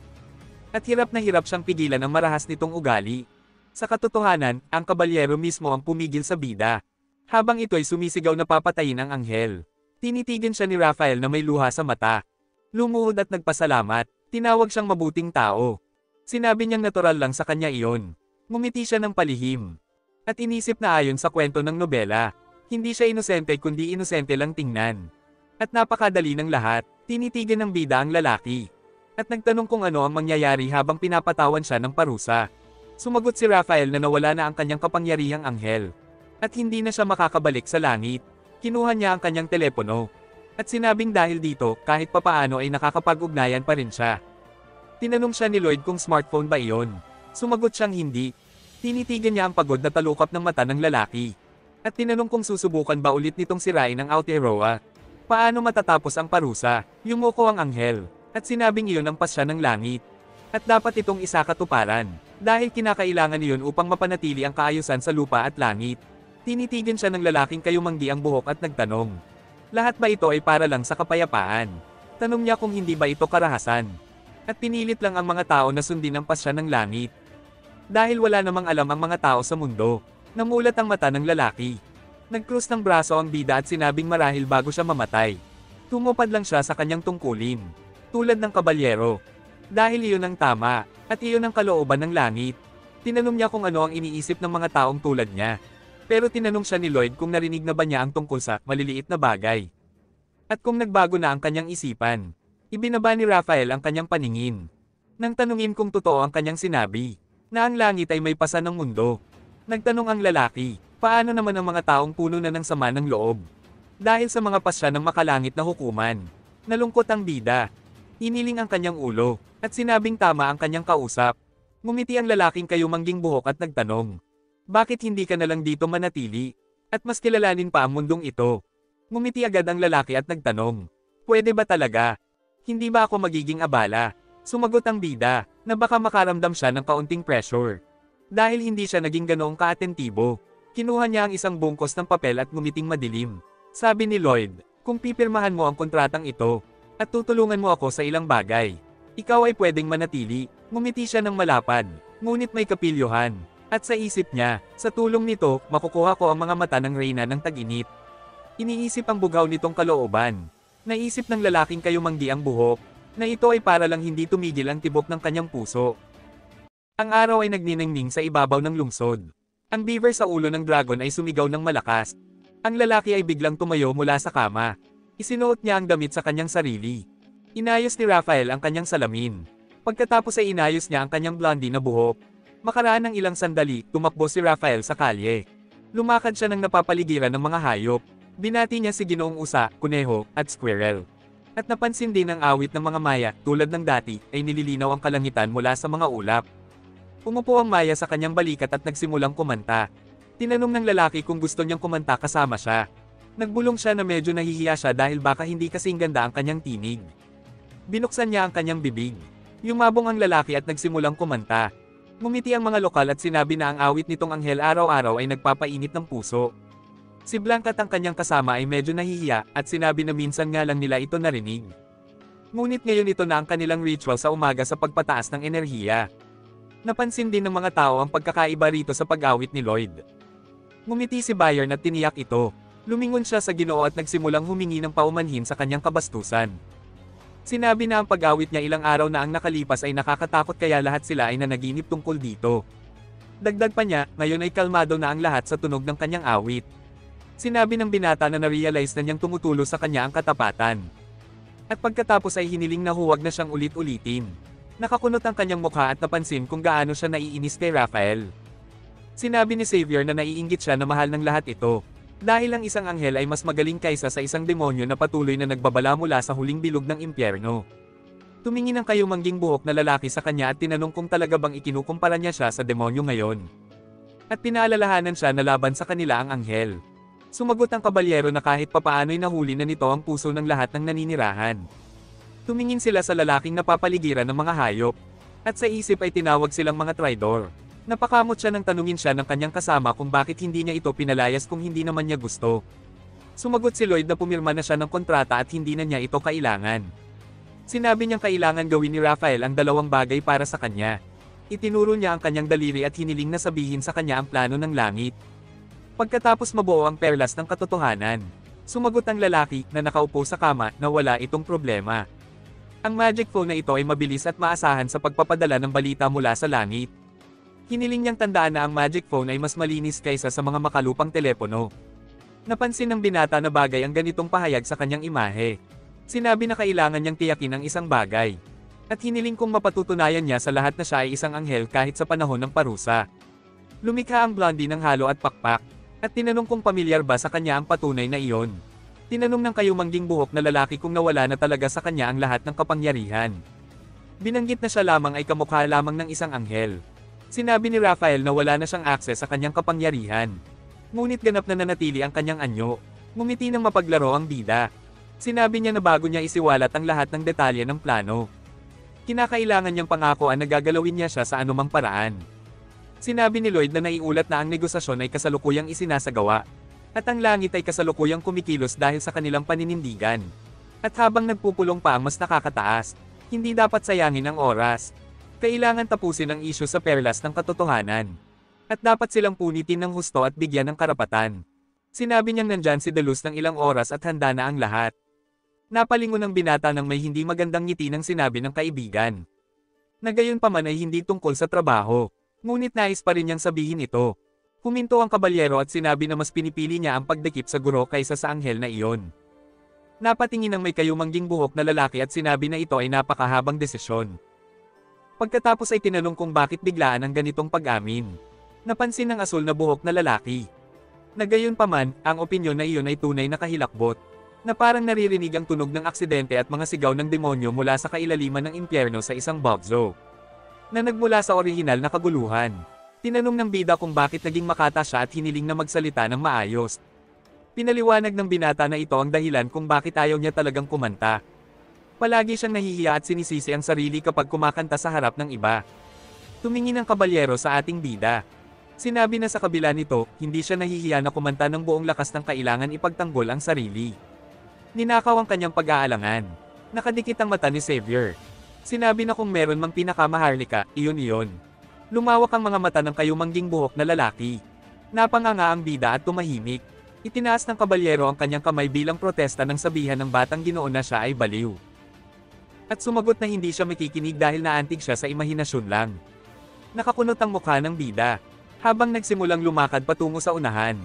Speaker 1: At hirap na hirap siyang pigilan ang marahas nitong ugali. Sa katotohanan, ang kabalyero mismo ang pumigil sa bida. Habang ito'y sumisigaw na papatayin ang anghel. Tinitigan siya ni Rafael na may luha sa mata. Lumuhod at nagpasalamat, tinawag siyang mabuting tao. Sinabi niyang natural lang sa kanya iyon. Ngumiti siya ng palihim. At inisip na ayon sa kwento ng nobela, hindi siya inosente kundi inosente lang tingnan. At napakadali ng lahat, tinitigan ng bida ang lalaki. At nagtanong kung ano ang mangyayari habang pinapatawan siya ng parusa. Sumagot si Rafael na nawala na ang kanyang kapangyarihang anghel. At hindi na siya makakabalik sa langit. Kinuha niya ang kanyang telepono. At sinabing dahil dito, kahit papaano ay nakakapag-ugnayan pa rin siya. Tinanong siya ni Lloyd kung smartphone ba iyon. Sumagot siyang hindi. Tinitigan niya ang pagod na talukap ng mata ng lalaki. At tinanong kung susubukan ba ulit nitong sirain ang Aotearoa. Paano matatapos ang parusa? Yumuko ang anghel. At sinabing iyon ang pasya ng langit. At dapat itong isakatuparan. Dahil kinakailangan iyon upang mapanatili ang kaayusan sa lupa at langit. Tinitigan siya ng lalaking kayumanggi ang buhok at nagtanong. Lahat ba ito ay para lang sa kapayapaan? Tanong niya kung hindi ba ito karahasan. At pinilit lang ang mga tao na sundin ang pasya ng langit. Dahil wala namang alam ang mga tao sa mundo. Namulat ang mata ng lalaki. Nagkrus ng braso ang bida at sinabing marahil bago siya mamatay. Tumupad lang siya sa kanyang tungkulin. Tulad ng kabalyero. Dahil iyon ang tama, at iyon ang kalooban ng langit. Tinanong niya kung ano ang iniisip ng mga taong tulad niya. Pero tinanong siya ni Lloyd kung narinig na ba niya ang tungkol sa maliliit na bagay. At kung nagbago na ang kanyang isipan. Ibinaba ni Rafael ang kanyang paningin. Nang tanungin kung totoo ang kanyang sinabi, na ang langit ay may pasan ng mundo. Nagtanong ang lalaki, paano naman ang mga taong puno na ng sama ng loob? Dahil sa mga pasya ng makalangit na hukuman. Nalungkot ang bida. Hiniling ang kanyang ulo, at sinabing tama ang kanyang kausap. Ngumiti ang lalaking kayumangging buhok at nagtanong. Bakit hindi ka na lang dito manatili? At mas kilalanin pa ang mundong ito. Ngumiti agad ang lalaki at nagtanong. Pwede ba talaga? Hindi ba ako magiging abala? Sumagot ang bida, na baka makaramdam siya ng kaunting pressure. Dahil hindi siya naging ganoong kaatentibo. Kinuha niya ang isang bungkos ng papel at ngumiting madilim. Sabi ni Lloyd, kung pipirmahan mo ang kontratang ito, at tutulungan mo ako sa ilang bagay, ikaw ay pwedeng manatili. Ngumiti siya ng malapad, ngunit may kapilyohan. At sa isip niya, sa tulong nito, makukuha ko ang mga mata ng reyna ng tag-init. Iniisip ang bugaw nitong kalooban. Naisip ng lalaking kayumanggi ang buhok, na ito ay para lang hindi tumigil ang tibok ng kanyang puso. Ang araw ay nagniningning sa ibabaw ng lungsod. Ang beaver sa ulo ng dragon ay sumigaw ng malakas. Ang lalaki ay biglang tumayo mula sa kama. Isinuot niya ang damit sa kanyang sarili. Inayos ni Rafael ang kanyang salamin. Pagkatapos ay inayos niya ang kanyang blondie na buhok. Makaraan ng ilang sandali, tumakbo si Rafael sa kalye. Lumakad siya ng napapaligiran ng mga hayop. Binati niya si Ginoong Usa, Kuneho, at Squirrel. At napansin din ang awit ng mga maya, tulad ng dati, ay nililinaw ang kalangitan mula sa mga ulap. Umupo ang maya sa kanyang balikat at nagsimulang kumanta. Tinanong ng lalaki kung gusto niyang kumanta kasama siya. Nagbulong siya na medyo nahihiya siya dahil baka hindi kasing ganda ang kanyang tinig. Binuksan niya ang kanyang bibig. Yumabong ang lalaki at nagsimulang kumanta. Ngumiti ang mga lokal at sinabi na ang awit nitong anghel araw-araw ay nagpapainit ng puso. Si Blanca at ang kanyang kasama ay medyo nahihiya at sinabi na minsan nga lang nila ito narinig. Ngunit ngayon ito na ang kanilang ritual sa umaga sa pagpataas ng enerhiya. Napansin din ng mga tao ang pagkakaiba rito sa pag-awit ni Lloyd. Ngumiti si Bayern at tiniyak ito. Lumingon siya sa Ginoo at nagsimulang humingi ng paumanhin sa kanyang kabastusan. Sinabi na ang pag-awit niya ilang araw na ang nakalipas ay nakakatakot kaya lahat sila ay nanaginip tungkol dito. Dagdag pa niya, ngayon ay kalmado na ang lahat sa tunog ng kanyang awit. Sinabi ng binata na na-realize na niyang tumutulo sa kanya ang katapatan. At pagkatapos ay hiniling na huwag na siyang ulit-ulitin. Nakakunot ang kanyang mukha at napansin kung gaano siya naiinis kay Raphael. Sinabi ni Xavier na naiinggit siya na mahal ng lahat ito. Dahil ang isang anghel ay mas magaling kaysa sa isang demonyo na patuloy na nagbabala mula sa huling bilog ng impyerno. Tumingin ang kayumangging buhok na lalaki sa kanya at tinanong kung talaga bang ikinukumpara niya siya sa demonyo ngayon. At pinaalalahanan siya na laban sa kanila ang anghel. Sumagot ang kabalyero na kahit papaano'y nahuli na nito ang puso ng lahat ng naninirahan. Tumingin sila sa lalaking napapaligiran ng mga hayop. At sa isip ay tinawag silang mga traidor. Napakamot siya nang tanungin siya ng kanyang kasama kung bakit hindi niya ito pinalayas kung hindi naman niya gusto. Sumagot si Lloyd na pumirma na siya ng kontrata at hindi na niya ito kailangan. Sinabi niyang kailangan gawin ni Raphael ang dalawang bagay para sa kanya. Itinuro niya ang kanyang daliri at hiniling na sabihin sa kanya ang plano ng langit. Pagkatapos mabuo ang perlas ng katotohanan, sumagot ang lalaki na nakaupo sa kama na wala itong problema. Ang magic phone na ito ay mabilis at maasahan sa pagpapadala ng balita mula sa langit. Hiniling niyang tandaan na ang magic phone ay mas malinis kaysa sa mga makalupang telepono. Napansin ng binata na bagay ang ganitong pahayag sa kanyang imahe. Sinabi na kailangan niyang tiyakin ang isang bagay. At hiniling kong mapatutunayan niya sa lahat na siya ay isang anghel kahit sa panahon ng parusa. Lumikha ang blondie ng halo at pakpak. At tinanong kung pamilyar ba sa kanya ang patunay na iyon. Tinanong ng kayumangging buhok na lalaki kung nawala na talaga sa kanya ang lahat ng kapangyarihan. Binanggit na siya lamang ay kamukha lamang ng isang anghel. Sinabi ni Raphael na wala na siyang akses sa kanyang kapangyarihan. Ngunit ganap na nanatili ang kanyang anyo. Ngumiti ng mapaglaro ang bida. Sinabi niya na bago niya isiwalat ang lahat ng detalye ng plano. Kinakailangan niyang pangakoan na gagalawin niya siya sa anumang paraan. Sinabi ni Lloyd na naiulat na ang negosasyon ay kasalukuyang isinasagawa. At ang langit ay kasalukuyang kumikilos dahil sa kanilang paninindigan. At habang nagpupulong pa ang mas nakakataas, hindi dapat sayangin ang oras. Kailangan tapusin ang isyu sa perlas ng katotohanan. At dapat silang punitin ng husto at bigyan ng karapatan. Sinabi niyang nandyan si Deluz ng ilang oras at handa na ang lahat. Napalingon ang binata ng may hindi magandang ngiti ng sinabi ng kaibigan. Nagayon pa man ay hindi tungkol sa trabaho. Ngunit nais pa rin niyang sabihin ito. Huminto ang kabalyero at sinabi na mas pinipili niya ang pagdikip sa guro kaysa sa anghel na iyon. Napatingin ang may kayumangging buhok na lalaki at sinabi na ito ay napakahabang desisyon. Pagkatapos ay tinanong kung bakit biglaan ang ganitong pag-amin. Napansin ng asul na buhok na lalaki. Nagayon pa man, ang opinyon na iyon ay tunay na kahilakbot. Na parang naririnig ang tunog ng aksidente at mga sigaw ng demonyo mula sa kailaliman ng impyerno sa isang bogzo. Na nagmula sa orihinal na kaguluhan. Tinanong ng bida kung bakit naging makata siya at hiniling na magsalita ng maayos. Pinaliwanag ng binata na ito ang dahilan kung bakit ayaw niya talagang kumanta. Palagi siyang nahihiya at sinisisi ang sarili kapag kumakanta sa harap ng iba. Tumingin ang kabalyero sa ating bida. Sinabi na sa kabila nito, hindi siya nahihiya na kumanta ng buong lakas ng kailangan ipagtanggol ang sarili. Ninakaw ang kanyang pag-aalangan. Nakadikit ang mata ni Xavier. Sinabi na kung meron mang pinakamaharlika, iyon. Lumawak ang mga mata ng kayumangging buhok na lalaki. Napanganga ang bida at tumahimik. Itinaas ng kabalyero ang kanyang kamay bilang protesta ng sabihan ng batang Ginoo na siya ay baliw. At sumagot na hindi siya makikinig dahil naantig siya sa imahinasyon lang. Nakakunot ang mukha ng bida. Habang nagsimulang lumakad patungo sa unahan.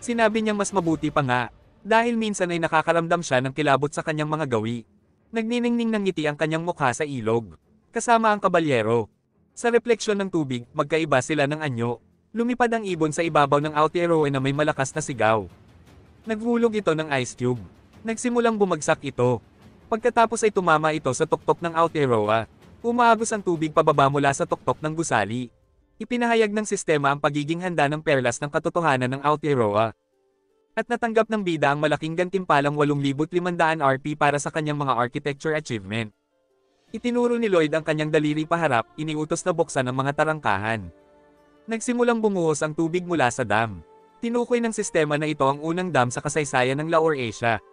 Speaker 1: Sinabi niyang mas mabuti pa nga. Dahil minsan ay nakakaramdam siya ng kilabot sa kanyang mga gawi. Nagniningning ng ngiti ang kanyang mukha sa ilog. Kasama ang kabalyero. Sa refleksyon ng tubig, magkaiba sila ng anyo. Lumipad ang ibon sa ibabaw ng Aotearoa na may malakas na sigaw. Naghulog ito ng ice cube. Nagsimulang bumagsak ito. Pagkatapos ay tumama ito sa tuktok ng Aotearoa. Umaagos ang tubig pababa mula sa tuktok ng gusali. Ipinahayag ng sistema ang pagiging handa ng perlas ng katotohanan ng Aotearoa. At natanggap ng bida ang malaking gantimpalang 8,500 RP para sa kanyang mga architecture achievement. Itinuro ni Lloyd ang kanyang daliri paharap, iniutos na buksan ang mga tarangkahan. Nagsimulang bumuhos ang tubig mula sa dam. Tinukoy ng sistema na ito ang unang dam sa kasaysayan ng Laurasia.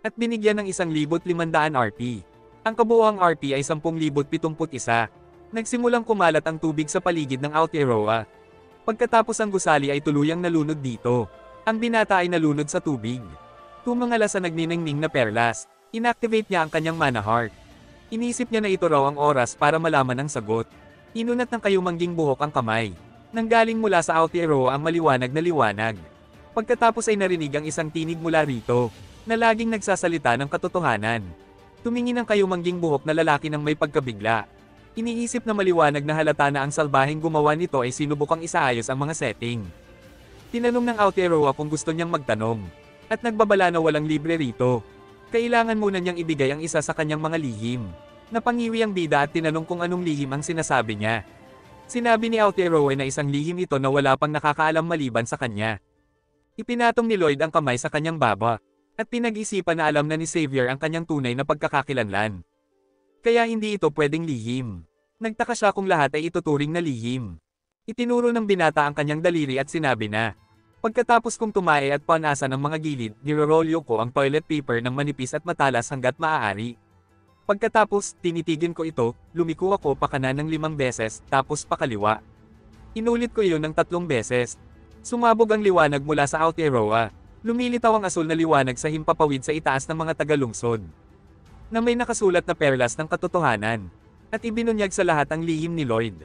Speaker 1: At binigyan ng 1,500 RP. Ang kabuuang RP ay 10,071. Nagsimulang kumalat ang tubig sa paligid ng Aotearoa. Pagkatapos ang gusali ay tuluyang nalunod dito. Ang binata ay nalunod sa tubig. Tumangala sa nagniningning na perlas. Inactivate niya ang kanyang mana heart. Inisip niya na ito raw ang oras para malaman ang sagot. Inunat ng kayumangging buhok ang kamay. Nanggaling mula sa Aotearoa ang maliwanag na liwanag. Pagkatapos ay narinig ang isang tinig mula rito, na laging nagsasalita ng katotohanan. Tumingin ang kayumangging buhok na lalaki ng may pagkabigla. Iniisip na maliwanag na halata na ang salbaheng gumawa nito ay sinubukang isaayos ang mga setting. Tinanong ng Aotearoa kung gusto niyang magtanong, at nagbabala na walang libre rito. Kailangan muna niyang ibigay ang isa sa kanyang mga lihim. Napangiwi ang bida at tinanong kung anong lihim ang sinasabi niya. Sinabi ni Aotearoa na isang lihim ito na wala pang nakakaalam maliban sa kanya. Ipinatong ni Lloyd ang kamay sa kanyang baba, at pinag-isipan na alam na ni Xavier ang kanyang tunay na pagkakakilanlan. Kaya hindi ito pwedeng lihim. Nagtaka siya kung lahat ay ituturing na lihim. Itinuro ng binata ang kanyang daliri at sinabi na, pagkatapos kong tumae at panasan ng mga gilid, nirorolyo ko ang toilet paper ng manipis at matalas hanggat maaari. Pagkatapos, tinitigin ko ito, lumiko ako pakanan ng 5 beses, tapos pakaliwa. Inulit ko iyon ng 3 beses. Sumabog ang liwanag mula sa Aotearoa. Lumilitaw ang asul na liwanag sa himpapawid sa itaas ng mga tagalungsod. Na may nakasulat na perlas ng katotohanan. At ibinunyag sa lahat ang lihim ni Lloyd.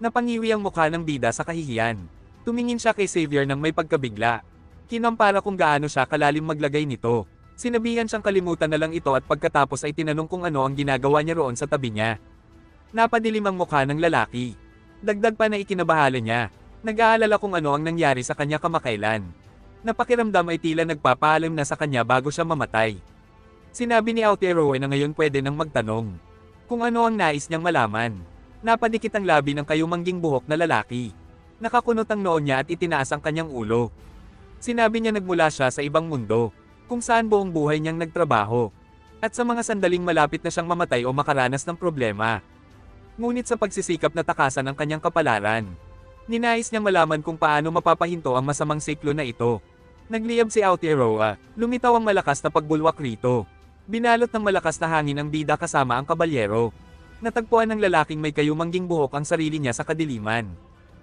Speaker 1: Napangiwi ang mukha ng bida sa kahihiyan. Tumingin siya kay Xavier ng may pagkabigla. Kinampara kung gaano siya kalalim maglagay nito. Sinabihan siyang kalimutan na lang ito at pagkatapos ay tinanong kung ano ang ginagawa niya roon sa tabi niya. Napadilim ang mukha ng lalaki. Dagdag pa na ikinabahala niya. Nag-aalala kung ano ang nangyari sa kanya kamakailan. Napakiramdam ay tila nagpapaalam na sa kanya bago siya mamatay. Sinabi ni Aotearoa na ngayon pwede nang magtanong. Kung ano ang nais niyang malaman. Napadikit ang labi ng kayumangging buhok na lalaki. Nakakunot ang noon niya at itinaas ang kanyang ulo. Sinabi niya nagmula siya sa ibang mundo. Kung saan buong buhay niyang nagtrabaho. At sa mga sandaling malapit na siyang mamatay o makaranas ng problema. Ngunit sa pagsisikap na takasan ang kanyang kapalaran. Ninais niyang malaman kung paano mapapahinto ang masamang siklo na ito. Nagliyab si Aotearoa, lumitaw ang malakas na pagbulwak rito. Binalot ng malakas na hangin ang bida kasama ang kabalyero. Natagpuan ng lalaking may kayumangging buhok ang sarili niya sa kadiliman.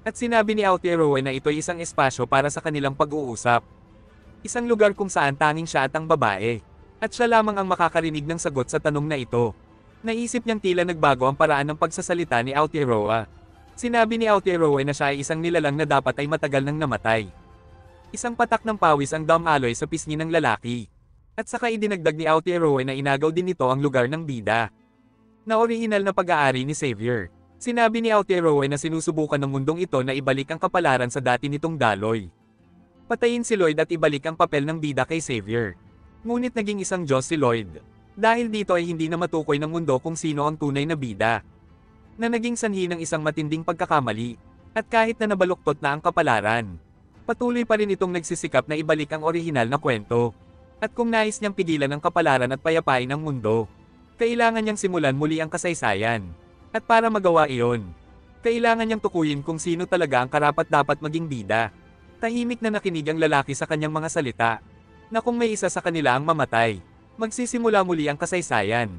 Speaker 1: At sinabi ni Aotearoa na ito'y isang espasyo para sa kanilang pag-uusap. Isang lugar kung saan tanging siya at ang babae. At siya lamang ang makakarinig ng sagot sa tanong na ito. Naisip niyang tila nagbago ang paraan ng pagsasalita ni Aotearoa. Sinabi ni Aotearoa na siya ay isang nilalang na dapat ay matagal nang namatay. Isang patak ng pawis ang damaloy sa pisngi ng lalaki. At saka idinagdag ni Aotearoa na inagaw din nito ang lugar ng bida. Na orihinal na pag-aari ni Xavier. Sinabi ni Aotearoa na sinusubukan ng mundong ito na ibalik ang kapalaran sa dati nitong daloy. Patayin si Lloyd at ibalik ang papel ng bida kay Xavier. Ngunit naging isang Diyos si Lloyd. Dahil dito ay hindi na matukoy ng mundo kung sino ang tunay na bida. Na naging sanhi ng isang matinding pagkakamali. At kahit na nabaluktot na ang kapalaran, patuloy pa rin itong nagsisikap na ibalik ang orihinal na kwento. At kung nais niyang pigilan ang kapalaran at payapain ang mundo, kailangan niyang simulan muli ang kasaysayan. At para magawa iyon, kailangan niyang tukuyin kung sino talaga ang karapat-dapat maging bida. Tahimik na nakinig ang lalaki sa kanyang mga salita, na kung may isa sa kanila ang mamatay, magsisimula muli ang kasaysayan.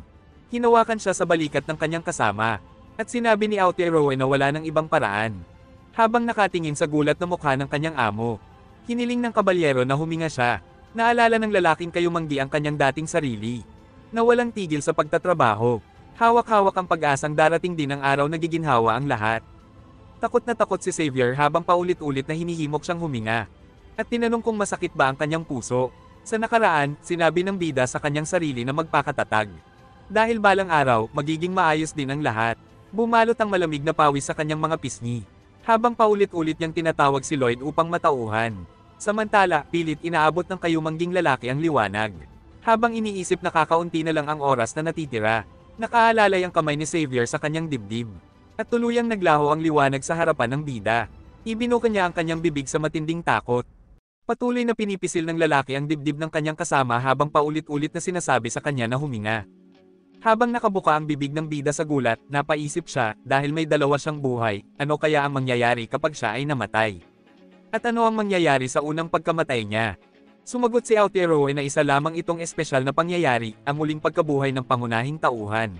Speaker 1: Hinawakan siya sa balikat ng kanyang kasama, at sinabi ni Aotearoa na wala ng ibang paraan. Habang nakatingin sa gulat na mukha ng kanyang amo, hiniling ng kabalyero na huminga siya. Naalala ng lalaking kayumanggi ang kanyang dating sarili, na walang tigil sa pagtatrabaho. Hawak-hawak ang pag-asang darating din ang araw na giginhawa ang lahat. Takot na takot si Xavier habang paulit-ulit na hinihimok siyang huminga. At tinanong kung masakit ba ang kanyang puso. Sa nakaraan, sinabi ng bida sa kanyang sarili na magpakatatag. Dahil balang araw, magiging maayos din ang lahat. Bumalot ang malamig na pawis sa kanyang mga pisngi. Habang paulit-ulit niyang tinatawag si Lloyd upang matauhan. Samantala, pilit inaabot ng kayumangging lalaki ang liwanag. Habang iniisip na kakaunti na lang ang oras na natitira, nakaalalay ang kamay ni Xavier sa kanyang dibdib. At tuluyang naglaho ang liwanag sa harapan ng bida. Ibinuka niya ang kanyang bibig sa matinding takot. Patuloy na pinipisil ng lalaki ang dibdib ng kanyang kasama habang paulit-ulit na sinasabi sa kanya na huminga. Habang nakabuka ang bibig ng bida sa gulat, napaisip siya, dahil may dalawa siyang buhay, ano kaya ang mangyayari kapag siya ay namatay? At ano ang mangyayari sa unang pagkamatay niya? Sumagot si Aotearoa na isa lamang itong espesyal na pangyayari, ang muling pagkabuhay ng pangunahing tauhan.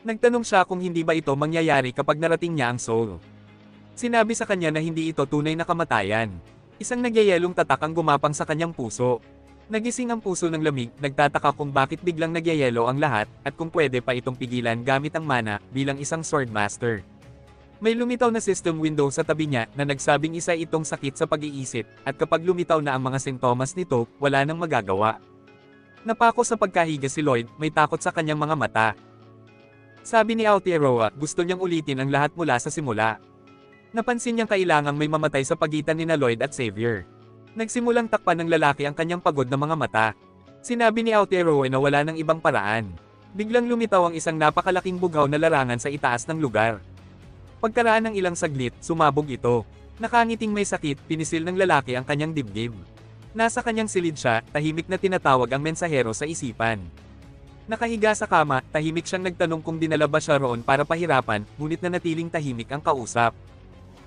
Speaker 1: Nagtanong siya kung hindi ba ito mangyayari kapag narating niya ang Soul. Sinabi sa kanya na hindi ito tunay na kamatayan. Isang nagyayelong tatak ang gumapang sa kanyang puso. Nagising ang puso ng lamig, nagtataka kung bakit biglang nagyayelo ang lahat, at kung pwede pa itong pigilan gamit ang mana, bilang isang Swordmaster. May lumitaw na system window sa tabi niya, na nagsabing isa itong sakit sa pag-iisip, at kapag lumitaw na ang mga sintomas nito, wala nang magagawa. Napako sa pagkahiga si Lloyd, may takot sa kanyang mga mata. Sabi ni Aotearoa, gusto niyang ulitin ang lahat mula sa simula. Napansin niyang kailangang may mamatay sa pagitan ni Lloyd at Xavier. Nagsimulang takpan ng lalaki ang kanyang pagod na mga mata. Sinabi ni Aotearoa na wala nang ibang paraan. Biglang lumitaw ang isang napakalaking bughaw na larangan sa itaas ng lugar. Pagkaraan ng ilang saglit, sumabog ito. Nakangiting may sakit, pinisil ng lalaki ang kanyang dibdib. Nasa kanyang silid siya, tahimik na tinatawag ang mensahero sa isipan. Nakahiga sa kama, tahimik siyang nagtanong kung dinala ba siya roon para pahirapan, ngunit nanatiling tahimik ang kausap.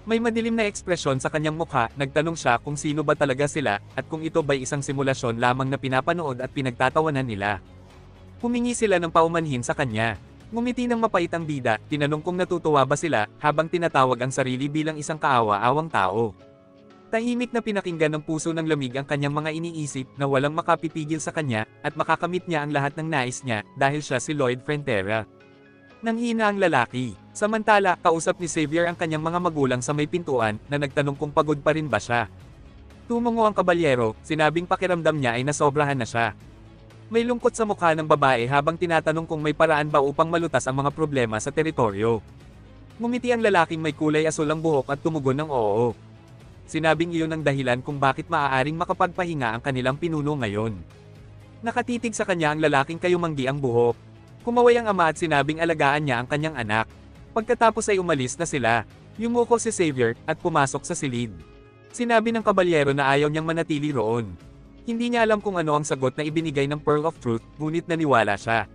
Speaker 1: May madilim na ekspresyon sa kanyang mukha, nagtanong siya kung sino ba talaga sila, at kung ito ba'y isang simulasyon lamang na pinapanood at pinagtatawanan nila. Humingi sila ng paumanhin sa kanya. Ngumiti ng mapait ang bida, tinanong kung natutuwa ba sila, habang tinatawag ang sarili bilang isang kaawa-awang tao. Tahimik na pinakinggan ng puso ng lamig ang kanyang mga iniisip, na walang makapipigil sa kanya, at makakamit niya ang lahat ng nais niya, dahil siya si Lloyd Frontera. Nanghina ang lalaki. Samantala, kausap ni Xavier ang kanyang mga magulang sa may pintuan, na nagtanong kung pagod pa rin ba siya. Tumungo ang kabalyero, sinabing pakiramdam niya ay nasobrahan na siya. May lungkot sa mukha ng babae habang tinatanong kung may paraan ba upang malutas ang mga problema sa teritoryo. Ngumiti ang lalaking may kulay asul ang buhok at tumugon ng oo. Sinabing iyon ang dahilan kung bakit maaaring makapagpahinga ang kanilang pinuno ngayon. Nakatitig sa kanya ang lalaking kayumanggi ang buhok. Kumaway ang ama at sinabing alagaan niya ang kanyang anak. Pagkatapos ay umalis na sila. Yumuko si Xavier, at pumasok sa silid. Sinabi ng kabalyero na ayaw niyang manatili roon. Hindi niya alam kung ano ang sagot na ibinigay ng Pearl of Truth, ngunit naniwala siya.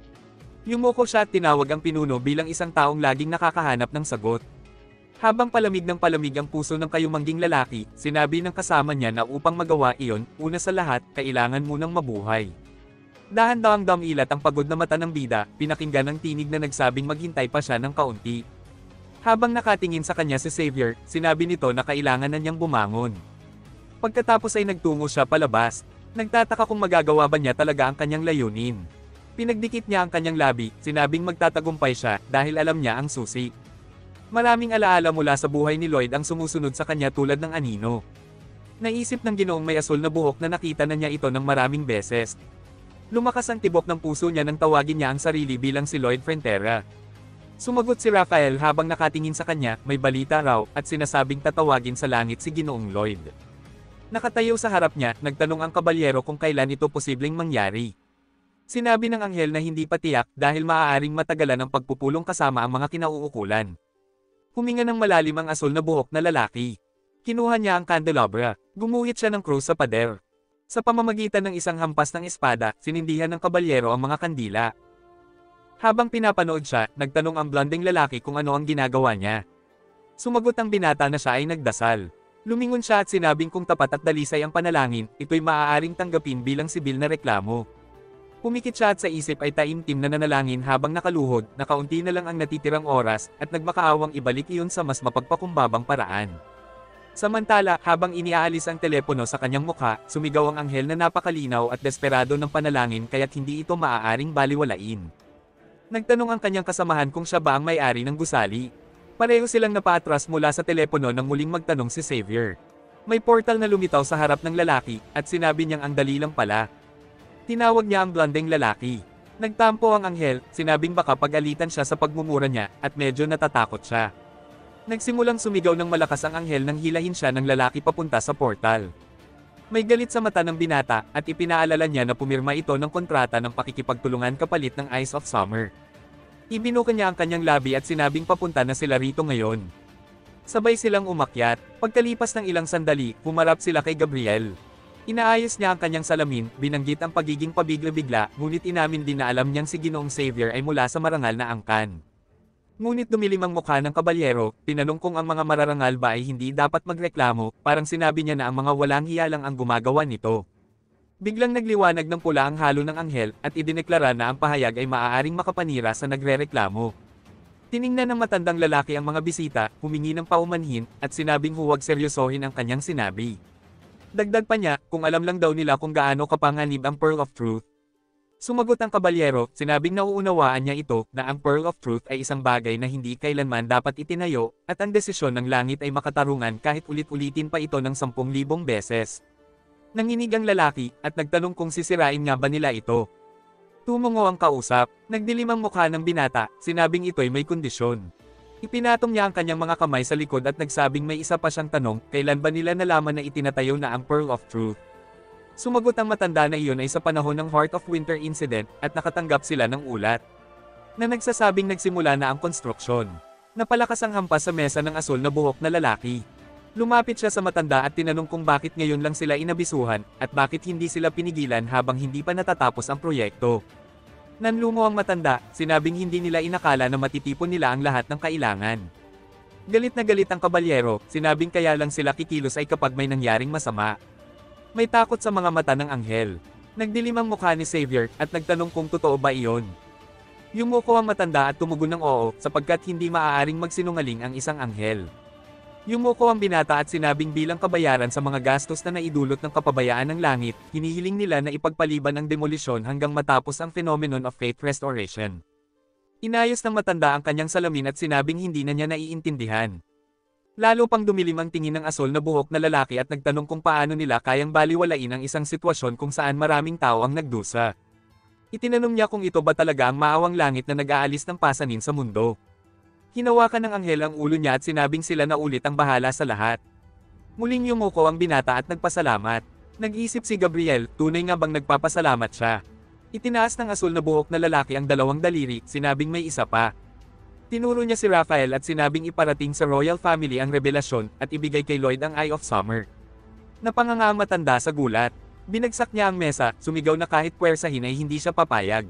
Speaker 1: Yumuko siya at tinawag ang pinuno bilang isang taong laging nakakahanap ng sagot. Habang palamig ng palamig ang puso ng kayumangging lalaki, sinabi ng kasama niya na upang magawa iyon, una sa lahat, kailangan munang mabuhay. Dahan-dahang damilat ang pagod na mata ng bida, pinakinggan ng tinig na nagsabing maghintay pa siya ng kaunti. Habang nakatingin sa kanya si Xavier, sinabi nito na kailangan na niyang bumangon. Pagkatapos ay nagtungo siya palabas. Nagtataka kung magagawa ba niya talaga ang kanyang layunin. Pinagdikit niya ang kanyang labi, sinabing magtatagumpay siya dahil alam niya ang susi. Maraming alaala mula sa buhay ni Lloyd ang sumusunod sa kanya tulad ng anino. Naisip ng Ginoong may asul na buhok na nakita na niya ito ng maraming beses. Lumakas ang tibok ng puso niya nang tawagin niya ang sarili bilang si Lloyd Frontera. Sumagot si Raphael habang nakatingin sa kanya, may balita raw, at sinasabing tatawagin sa langit si Ginoong Lloyd. Nakatayo sa harap niya, nagtanong ang kabalyero kung kailan ito posibleng mangyari. Sinabi ng anghel na hindi pa tiyak dahil maaaring matagalan ang pagpupulong kasama ang mga kinauukulan. Huminga ng malalim ang asul na buhok na lalaki. Kinuha niya ang candelabra, gumuhit siya ng krus sa pader. Sa pamamagitan ng isang hampas ng espada, sinindihan ng kabalyero ang mga kandila. Habang pinapanood siya, nagtanong ang blonding lalaki kung ano ang ginagawa niya. Sumagot ang binata na siya ay nagdasal. Lumingon siya at sinabing kung tapat at dalisay ang panalangin, ito'y maaaring tanggapin bilang sibil na reklamo. Pumikit siya at sa isip ay taimtim na nanalangin habang nakaluhod, na kaunti na lang ang natitirang oras, at nagmakaawang ibalik iyon sa mas mapagpakumbabang paraan. Samantala, habang iniaalis ang telepono sa kanyang mukha, sumigaw ang anghel na napakalinaw at desperado ng panalangin kaya't hindi ito maaaring baliwalain. Nagtanong ang kanyang kasamahan kung siya ba ang may-ari ng gusali. Pareho silang napaatras mula sa telepono nang muling magtanong si Xavier. May portal na lumitaw sa harap ng lalaki, at sinabi niyang ang dali lang pala. Tinawag niya ang blondeng lalaki. Nagtampo ang anghel, sinabing baka pag-alitan siya sa pagmumura niya, at medyo natatakot siya. Nagsimulang sumigaw ng malakas ang anghel nang hilahin siya ng lalaki papunta sa portal. May galit sa mata ng binata, at ipinaalala niya na pumirma ito ng kontrata ng pakikipagtulungan kapalit ng Ice of Summer. Ibinuka niya ang kanyang labi at sinabing papunta na sila rito ngayon. Sabay silang umakyat. Pagkalipas ng ilang sandali, humarap sila kay Gabriel. Inaayos niya ang kanyang salamin, binanggit ang pagiging pabigla-bigla, ngunit inamin din na alam niyang si Ginoong Xavier ay mula sa marangal na angkan. Ngunit dumilim ang mukha ng kabalyero, tinanong kung ang mga mararangal ba ay hindi dapat magreklamo, parang sinabi niya na ang mga walang hiya lang ang gumagawa nito. Biglang nagliwanag ng pula ang halo ng anghel, at idineklara na ang pahayag ay maaaring makapanira sa nagrereklamo. Tiningnan ng matandang lalaki ang mga bisita, humingi ng paumanhin, at sinabing huwag seryosohin ang kanyang sinabi. Dagdag pa niya, kung alam lang daw nila kung gaano kapanganib ang Pearl of Truth. Sumagot ang kabalyero, sinabing nauunawaan niya ito, na ang Pearl of Truth ay isang bagay na hindi kailanman dapat itinayo, at ang desisyon ng langit ay makatarungan kahit ulit-ulitin pa ito ng 10,000 beses. Nanginig ang lalaki, at nagtanong kung sisirain nga ba nila ito. Tumungo ang kausap, nagdilim ang mukha ng binata, sinabing ito'y may kondisyon. Ipinatong niya ang kanyang mga kamay sa likod at nagsabing may isa pa siyang tanong, kailan ba nila nalaman na itinatayo na ang Pearl of Truth? Sumagot ang matanda na iyon ay sa panahon ng Heart of Winter incident, at nakatanggap sila ng ulat na nagsasabing nagsimula na ang konstruksyon. Napalakas ang hampas sa mesa ng asul na buhok na lalaki. Lumapit siya sa matanda at tinanong kung bakit ngayon lang sila inabisuhan, at bakit hindi sila pinigilan habang hindi pa natatapos ang proyekto. Nanlumo ang matanda, sinabing hindi nila inakala na matitipon nila ang lahat ng kailangan. Galit na galit ang kabalyero, sinabing kaya lang sila kikilos ay kapag may nangyaring masama. May takot sa mga mata ng anghel. Nagdilim ang mukha ni Xavier, at nagtanong kung totoo ba iyon. Yumuko ang matanda at tumugon ng oo, sapagkat hindi maaaring magsinungaling ang isang anghel. Yumuko ang binata at sinabing bilang kabayaran sa mga gastos na naidulot ng kapabayaan ng langit, hinihiling nila na ipagpaliban ang demolisyon hanggang matapos ang phenomenon of faith restoration. Inayos ng matanda ang kanyang salamin at sinabing hindi na niya naiintindihan. Lalo pang dumilim ang tingin ng asul na buhok na lalaki at nagtanong kung paano nila kayang baliwalain ang isang sitwasyon kung saan maraming tao ang nagdusa. Itinanong niya kung ito ba talaga ang maawang langit na nag-aalis ng pasanin sa mundo. Hinawakan ng anghel ang ulo niya at sinabing sila na ulit ang bahala sa lahat. Muling yumuko ang binata at nagpasalamat. Nag-isip si Gabriel, tunay nga bang nagpapasalamat siya? Itinaas ng asul na buhok na lalaki ang dalawang daliri, sinabing may isa pa. Tinuro niya si Raphael at sinabing iparating sa royal family ang revelasyon at ibigay kay Lloyd ang Eye of Summer. Napanganga ang matanda sa gulat. Binagsak niya ang mesa, sumigaw na kahit puwersahin ay hindi siya papayag.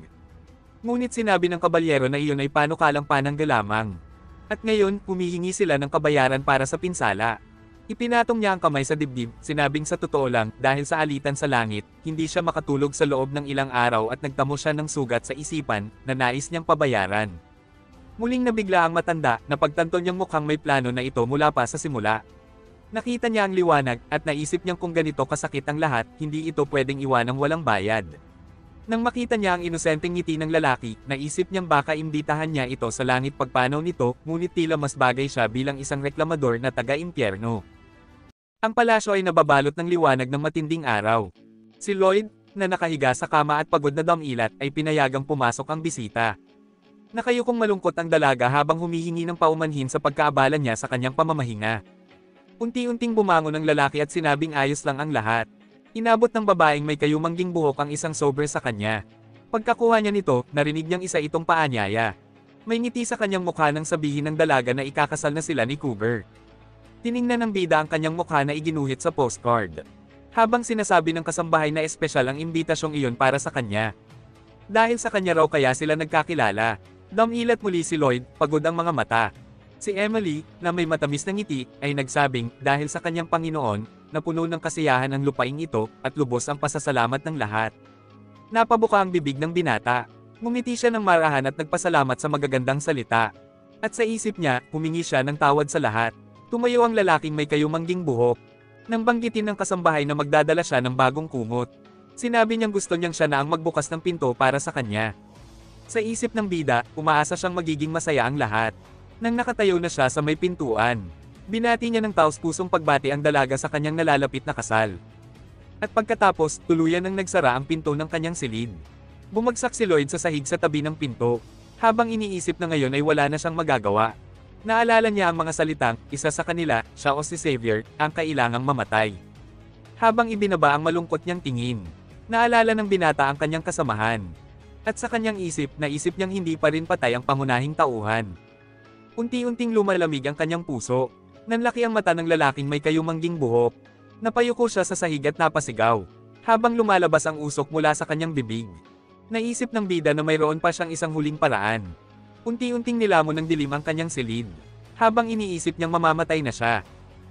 Speaker 1: Ngunit sinabi ng kabalyero na iyon ay panukalang panangga lamang. At ngayon, humihingi sila ng kabayaran para sa pinsala. Ipinatong niya ang kamay sa dibdib, sinabing sa totoo lang, dahil sa alitan sa langit, hindi siya makatulog sa loob ng ilang araw at nagtamo siya ng sugat sa isipan, na nais niyang pabayaran. Muling nabigla ang matanda, na pagtanto niyang mukhang may plano na ito mula pa sa simula. Nakita niya ang liwanag, at naisip niyang kung ganito kasakit ang lahat, hindi ito pwedeng iwanang walang bayad. Nang makita niya ang inosenteng ngiti ng lalaki, naisip niyang baka imbitahan niya ito sa langit pagpanaw nito, ngunit tila mas bagay siya bilang isang reklamador na taga-impyerno. Ang palasyo ay nababalot ng liwanag ng matinding araw. Si Lloyd, na nakahiga sa kama at pagod na damilat, ay pinayagang pumasok ang bisita. Nakayukong malungkot ang dalaga habang humihingi ng paumanhin sa pagkaabala niya sa kanyang pamamahinga. Unti-unting bumangon ang lalaki at sinabing ayos lang ang lahat. Inabot ng babaeng may kayumangging buhok ang isang sobre sa kanya. Pagkakuha niya nito, narinig niyang isa itong paanyaya. May ngiti sa kanyang mukha nang sabihin ng dalaga na ikakasal na sila ni Cougar. Tiningnan ng bida ang kanyang mukha na iginuhit sa postcard. Habang sinasabi ng kasambahay na espesyal ang imbitasyong iyon para sa kanya. Dahil sa kanya raw kaya sila nagkakilala. Damilat muli si Lloyd, pagod ang mga mata. Si Emily, na may matamis na ngiti, ay nagsabing, dahil sa kanyang Panginoon, na puno ng kasiyahan ang lupaing ito, at lubos ang pasasalamat ng lahat. Napabuka ang bibig ng binata. Ngumiti siya ng marahan at nagpasalamat sa magagandang salita. At sa isip niya, humingi siya ng tawad sa lahat. Tumayo ang lalaking may kayumangging buhok. Nang banggitin ng kasambahay na magdadala siya ng bagong kumot. Sinabi niyang gusto niyang siya na ang magbukas ng pinto para sa kanya. Sa isip ng bida, umaasa siyang magiging masaya ang lahat. Nang nakatayo na siya sa may pintuan, binati niya ng taos-pusong pagbati ang dalaga sa kanyang nalalapit na kasal. At pagkatapos, tuluyan nang nagsara ang pinto ng kanyang silid. Bumagsak si Lloyd sa sahig sa tabi ng pinto. Habang iniisip na ngayon ay wala na siyang magagawa. Naalala niya ang mga salitang, isa sa kanila, siya o si Xavier, ang kailangang mamatay. Habang ibinaba ang malungkot niyang tingin, naalala ng binata ang kanyang kasamahan. At sa kanyang isip, naisip niyang hindi pa rin patay ang pangunahing tauhan. Unti-unting lumalamig ang kanyang puso. Nanlaki ang mata ng lalaking may kayumangging buhok. Napayuko siya sa sahig at napasigaw, habang lumalabas ang usok mula sa kanyang bibig. Naisip ng bida na mayroon pa siyang isang huling paraan. Unti-unting nilamon ng dilim ang kanyang silid, habang iniisip niyang mamamatay na siya.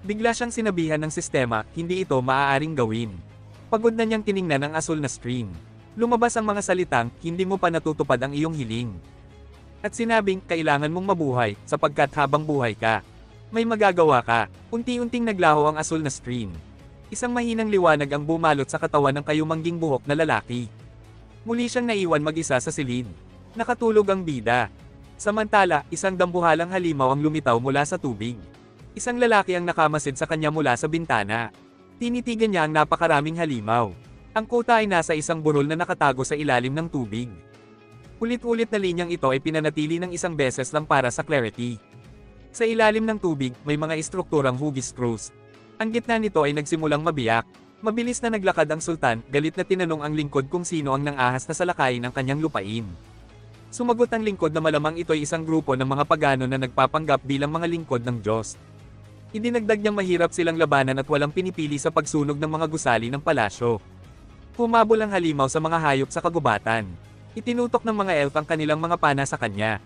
Speaker 1: Bigla siyang sinabihan ng sistema, hindi ito maaaring gawin. Pagod na niyang tiningnan ang asul na screen. Lumabas ang mga salitang, hindi mo pa natutupad ang iyong hiling. At sinabing, kailangan mong mabuhay, sapagkat habang buhay ka, may magagawa ka. Unti-unting naglaho ang asul na screen. Isang mahinang liwanag ang bumalot sa katawan ng kayumangging buhok na lalaki. Muli siyang naiwan mag-isa sa silid. Nakatulog ang bida. Samantala, isang dambuhalang halimaw ang lumitaw mula sa tubig. Isang lalaki ang nakamasid sa kanya mula sa bintana. Tinitigan niya ang napakaraming halimaw. Ang kuta ay nasa isang burol na nakatago sa ilalim ng tubig. Ulit-ulit na linyang ito ay pinanatili ng isang beses lang para sa clarity. Sa ilalim ng tubig, may mga istrukturang hugis screws. Ang gitna nito ay nagsimulang mabiyak. Mabilis na naglakad ang sultan, galit na tinanong ang lingkod kung sino ang nangahas na salakayin ng kanyang lupain. Sumagot ang lingkod na malamang ito ay isang grupo ng mga pagano na nagpapanggap bilang mga lingkod ng Diyos. Idinagdag niyang mahirap silang labanan at walang pinipili sa pagsunog ng mga gusali ng palasyo. Humabol ang halimaw sa mga hayop sa kagubatan. Itinutok ng mga elf ang kanilang mga pana sa kanya.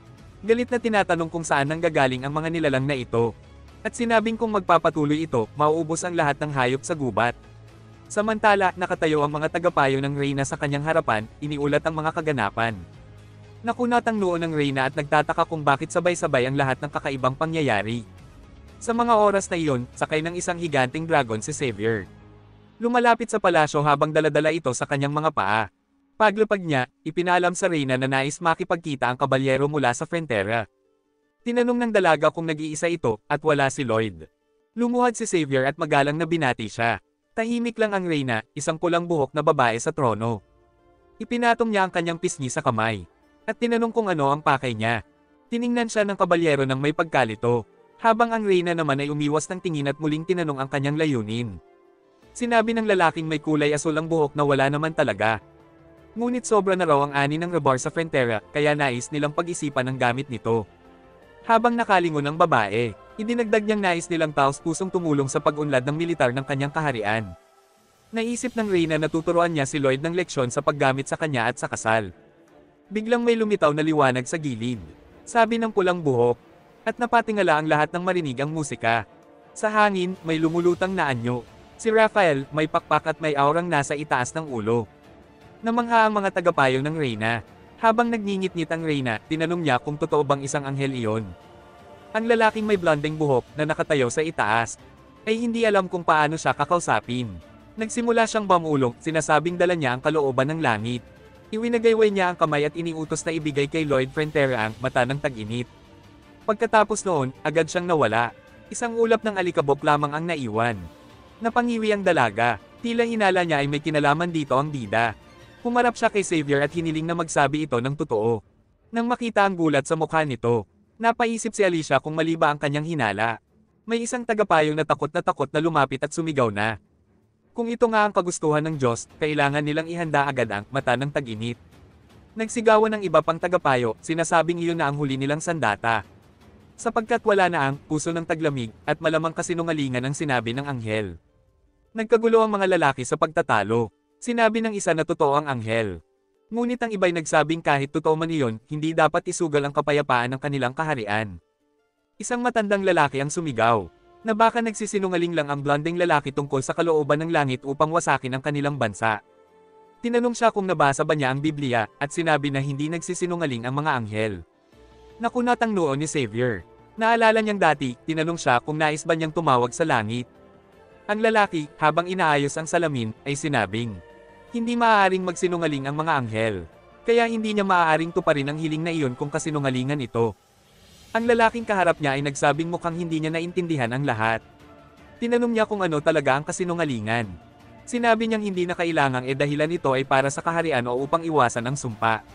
Speaker 1: Galit na tinatanong kung saan nanggagaling ang mga nilalang na ito. At sinabing kung magpapatuloy ito, mauubos ang lahat ng hayop sa gubat. Samantala, nakatayo ang mga tagapayo ng Reyna sa kanyang harapan, iniulat ang mga kaganapan. Nakunat ang noo ng Reyna at nagtataka kung bakit sabay-sabay ang lahat ng kakaibang pangyayari. Sa mga oras na iyon, sakay ng isang higanting dragon si Xavier. Lumalapit sa palasyo habang daladala ito sa kanyang mga paa. Paglapag niya, ipinaalam sa Reyna na nais makipagkita ang kabalyero mula sa Frontera. Tinanong ng dalaga kung nag-iisa ito, at wala si Lloyd. Lumuhad si Xavier at magalang na binati siya. Tahimik lang ang Reyna, isang pulang buhok na babae sa trono. Ipinatong niya ang kanyang pisngi sa kamay. At tinanong kung ano ang pakay niya. Tiningnan siya ng kabalyero ng may pagkalito, habang ang Reyna naman ay umiwas ng tingin at muling tinanong ang kanyang layunin. Sinabi ng lalaking may kulay asul ang buhok na wala naman talaga. Ngunit sobra na raw ang ani ng rebar sa Frontera, kaya nais nilang pag-isipan ang gamit nito. Habang nakalingon ang babae, idinagdag niyang nais nilang taos-pusong tumulong sa pag-unlad ng militar ng kanyang kaharian. Naisip ng Reyna na tuturuan niya si Lloyd ng leksyon sa paggamit sa kanya at sa kasal. Biglang may lumitaw na liwanag sa gilid. Sabi ng pulang buhok. At napatingala ang lahat ng marinig ang musika. Sa hangin, may lumulutang na anyo. Si Raphael, may pakpak at may aurang nasa itaas ng ulo. Namangha ang mga tagapayo ng Reyna. Habang nagngingit-ngit ang Reyna, tinanong niya kung totoo bang isang anghel iyon. Ang lalaking may blondeng buhok na nakatayo sa itaas ay hindi alam kung paano siya kakausapin. Nagsimula siyang bamulong, sinasabing dala niya ang kalooban ng langit. Iwinagayway niya ang kamay at iniutos na ibigay kay Lloyd Frontera ang mata ng tag-init. Pagkatapos noon, agad siyang nawala. Isang ulap ng alikabok lamang ang naiwan. Napangiwi ang dalaga. Tila hinala niya ay may kinalaman dito ang bida. Humarap siya kay Xavier at hiniling na magsabi ito ng totoo. Nang makita ang gulat sa mukha nito, napaisip si Alicia kung mali ba ang kanyang hinala. May isang tagapayong na takot na lumapit at sumigaw na. Kung ito nga ang kagustuhan ng Diyos, kailangan nilang ihanda agad ang mata ng tag-init. Nagsigawan ng iba pang tagapayo, sinasabing iyon na ang huli nilang sandata. Sapagkat wala na ang puso ng taglamig at malamang kasinungalingan ang sinabi ng anghel. Nagkagulo ang mga lalaki sa pagtatalo. Sinabi ng isa na totoo ang anghel. Ngunit ang iba'y nagsabing kahit totoo man iyon, hindi dapat isugal ang kapayapaan ng kanilang kaharian. Isang matandang lalaki ang sumigaw, na baka nagsisinungaling lang ang blondeng lalaki tungkol sa kalooban ng langit upang wasakin ang kanilang bansa. Tinanong siya kung nabasa ba niya ang Biblia, at sinabi na hindi nagsisinungaling ang mga anghel. Nakunat ang noo ni Xavier. Naalala niyang dati, tinanong siya kung nais ba niyang tumawag sa langit. Ang lalaki, habang inaayos ang salamin, ay sinabing, hindi maaaring magsinungaling ang mga anghel. Kaya hindi niya maaaring tuparin ang hiling na iyon kung kasinungalingan ito. Ang lalaking kaharap niya ay nagsabing mukhang hindi niya naintindihan ang lahat. Tinanong niya kung ano talaga ang kasinungalingan. Sinabi niyang hindi na kailangang dahilan ito ay para sa kaharian o upang iwasan ang sumpa.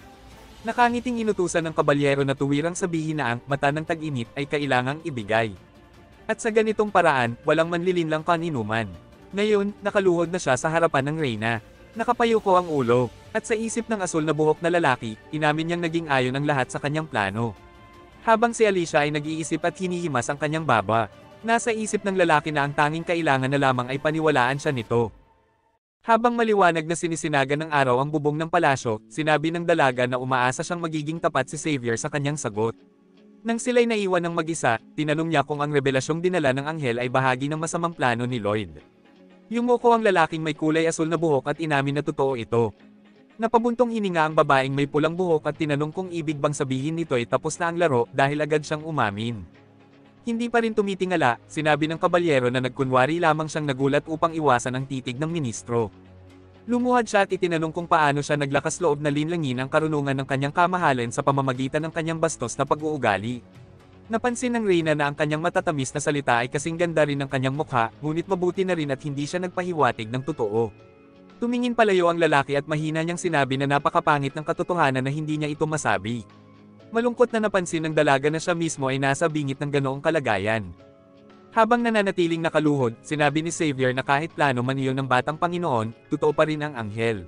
Speaker 1: Nakangiting inutusan ng kabalyero na tuwirang sabihin na ang mata ng tag-init ay kailangang ibigay. At sa ganitong paraan, walang manlilinlang kaninuman. Ngayon, nakaluhod na siya sa harapan ng Reyna. Nakapayuko ang ulo, at sa isip ng asul na buhok na lalaki, inamin niyang naging ayon ang lahat sa kanyang plano. Habang si Alicia ay nag-iisip at hinihimas ang kanyang baba, Nasa isip ng lalaki na ang tanging kailangan na lamang ay paniwalaan siya nito. Habang maliwanag na sinisinaga ng araw ang bubong ng palasyo, sinabi ng dalaga na umaasa siyang magiging tapat si Xavier sa kanyang sagot. Nang sila'y naiwan ng mag-isa, tinanong niya kung ang revelasyong dinala ng anghel ay bahagi ng masamang plano ni Lloyd. Yumuko ang lalaking may kulay asul na buhok at inamin na totoo ito. Napabuntong hininga ang babaeng may pulang buhok at tinanong kung ibig bang sabihin nito ay tapos na ang laro dahil agad siyang umamin. Hindi pa rin tumitingala, sinabi ng kabalyero na nagkunwari lamang siyang nagulat upang iwasan ang titig ng ministro. Lumuhad siya at itinanong kung paano siya naglakas loob na linlangin ang karunungan ng kanyang kamahalan sa pamamagitan ng kanyang bastos na pag-uugali. Napansin ng Reyna na ang kanyang matatamis na salita ay kasing ganda rin ng kanyang mukha, ngunit mabuti na rin at hindi siya nagpahiwatig ng totoo. Tumingin palayo ang lalaki at mahina niyang sinabi na napakapangit ng katotohanan na hindi niya ito masabi. Malungkot na napansin ng dalaga na siya mismo ay nasa bingit ng ganoong kalagayan. Habang nananatiling nakaluhod, sinabi ni Xavier na kahit plano man iyon ng batang Panginoon, totoo pa rin ang anghel.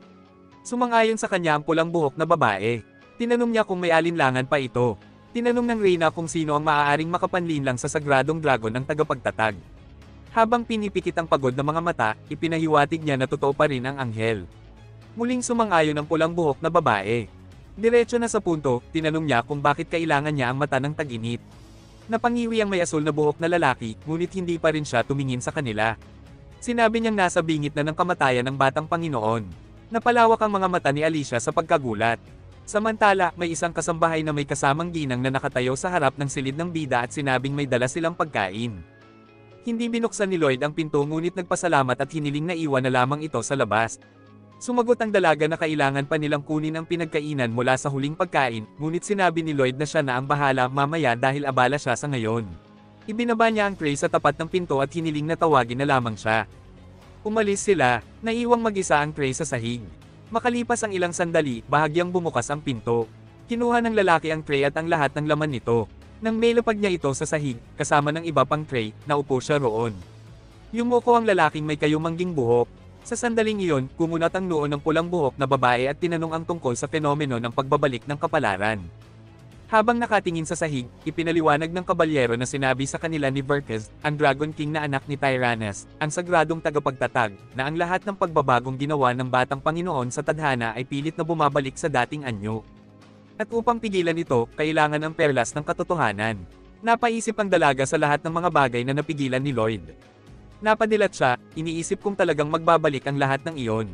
Speaker 1: Sumang-ayon sa kanya ang pulang buhok na babae. Tinanong niya kung may alinlangan pa ito. Tinanong ng Reyna kung sino ang maaaring makapanlinlang sa sagradong dragon ng tagapagtatag. Habang pinipikit ang pagod na mga mata, ipinahiwatig niya na totoo pa rin ang anghel. Muling sumang-ayon ang pulang buhok na babae. Diretso na sa punto, tinanong niya kung bakit kailangan niya ang mata ng tag-init. Napangiwi ang may asul na buhok na lalaki, ngunit hindi pa rin siya tumingin sa kanila. Sinabi niyang nasa bingit na ng kamatayan ng batang Panginoon. Napalawak ang mga mata ni Alicia sa pagkagulat. Samantala, may isang kasambahay na may kasamang ginang na nakatayo sa harap ng silid ng bida at sinabing may dala silang pagkain. Hindi binuksan ni Lloyd ang pinto ngunit nagpasalamat at hiniling na iwan na lamang ito sa labas. Sumagot ang dalaga na kailangan pa nilang kunin ang pinagkainan mula sa huling pagkain, ngunit sinabi ni Lloyd na siya na ang bahala mamaya dahil abala siya sa ngayon. Ibinaba niya ang tray sa tapat ng pinto at hiniling na tawagin na lamang siya. Umalis sila, naiwang mag-isa ang tray sa sahig. Makalipas ang ilang sandali, bahagyang bumukas ang pinto. Kinuha ng lalaki ang tray at ang lahat ng laman nito. Nang mailapag niya ito sa sahig, kasama ng iba pang tray, naupo siya roon. Yumuko ang lalaking may kayumangging buhok. Sa sandaling iyon, kumunat ang noo ng pulang buhok na babae at tinanong ang tungkol sa fenomeno ng pagbabalik ng kapalaran. Habang nakatingin sa sahig, ipinaliwanag ng kabalyero na sinabi sa kanila ni Verkez, ang Dragon King na anak ni Tyrannus, ang sagradong tagapagtatag, na ang lahat ng pagbabagong ginawa ng batang Panginoon sa tadhana ay pilit na bumabalik sa dating anyo. At upang pigilan ito, kailangan ang perlas ng katotohanan. Napaisip ang dalaga sa lahat ng mga bagay na napigilan ni Lloyd. Napadilat siya, iniisip kung talagang magbabalik ang lahat ng iyon.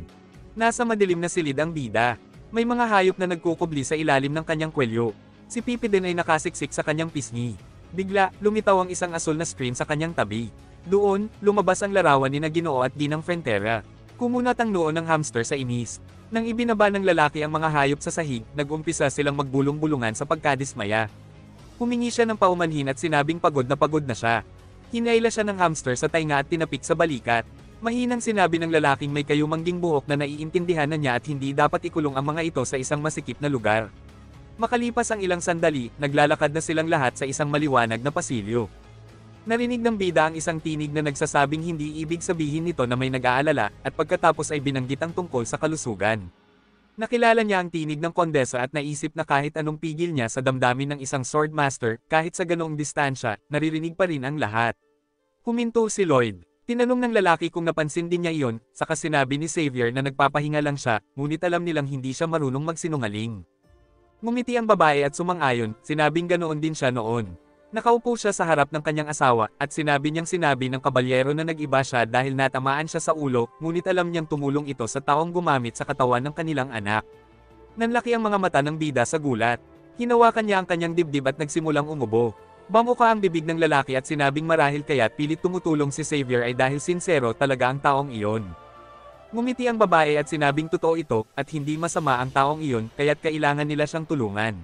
Speaker 1: Nasa madilim na silid ang bida. May mga hayop na nagkukubli sa ilalim ng kanyang kwelyo. Si Pipi din ay nakasiksik sa kanyang pisngi. Bigla, lumitaw ang isang asul na screen sa kanyang tabi. Doon, lumabas ang larawan ni na Ginoo at Ginang Frontera. Kumunat ang noo ng hamster sa inis. Nang ibinaba ng lalaki ang mga hayop sa sahig, nag-umpisa silang magbulong-bulungan sa pagkadismaya. Humingi siya ng paumanhin at sinabing pagod na siya. Hinayla siya ng hamster sa tainga at tinapik sa balikat. Mahinang sinabi ng lalaking may kayumangging buhok na naiintindihan na niya at hindi dapat ikulong ang mga ito sa isang masikip na lugar. Makalipas ang ilang sandali, naglalakad na silang lahat sa isang maliwanag na pasilyo. Narinig ng bida ang isang tinig na nagsasabing hindi ibig sabihin nito na may nag-aalala, at pagkatapos ay binanggit ang tungkol sa kalusugan. Nakilala niya ang tinig ng kondesa at naisip na kahit anong pigil niya sa damdamin ng isang swordmaster, kahit sa ganoong distansya, naririnig pa rin ang lahat. Huminto si Lloyd. Tinanong ng lalaki kung napansin din niya iyon, saka sinabi ni Xavier na nagpapahinga lang siya, ngunit alam nilang hindi siya marunong magsinungaling. Ngumiti ang babae at sumang-ayon, sinabing ganoon din siya noon. Nakaupo siya sa harap ng kanyang asawa, at sinabi ng kabalyero na nag-iba siya dahil natamaan siya sa ulo, ngunit alam niyang tumulong ito sa taong gumamit sa katawan ng kanilang anak. Nanlaki ang mga mata ng bida sa gulat. Hinawakan niya ang kanyang dibdib at nagsimulang umubo. Bamuka ang bibig ng lalaki at sinabing marahil kaya't pilit tumutulong si Xavier ay dahil sinsero talaga ang taong iyon. Ngumiti ang babae at sinabing totoo ito, at hindi masama ang taong iyon, kaya't kailangan nila siyang tulungan.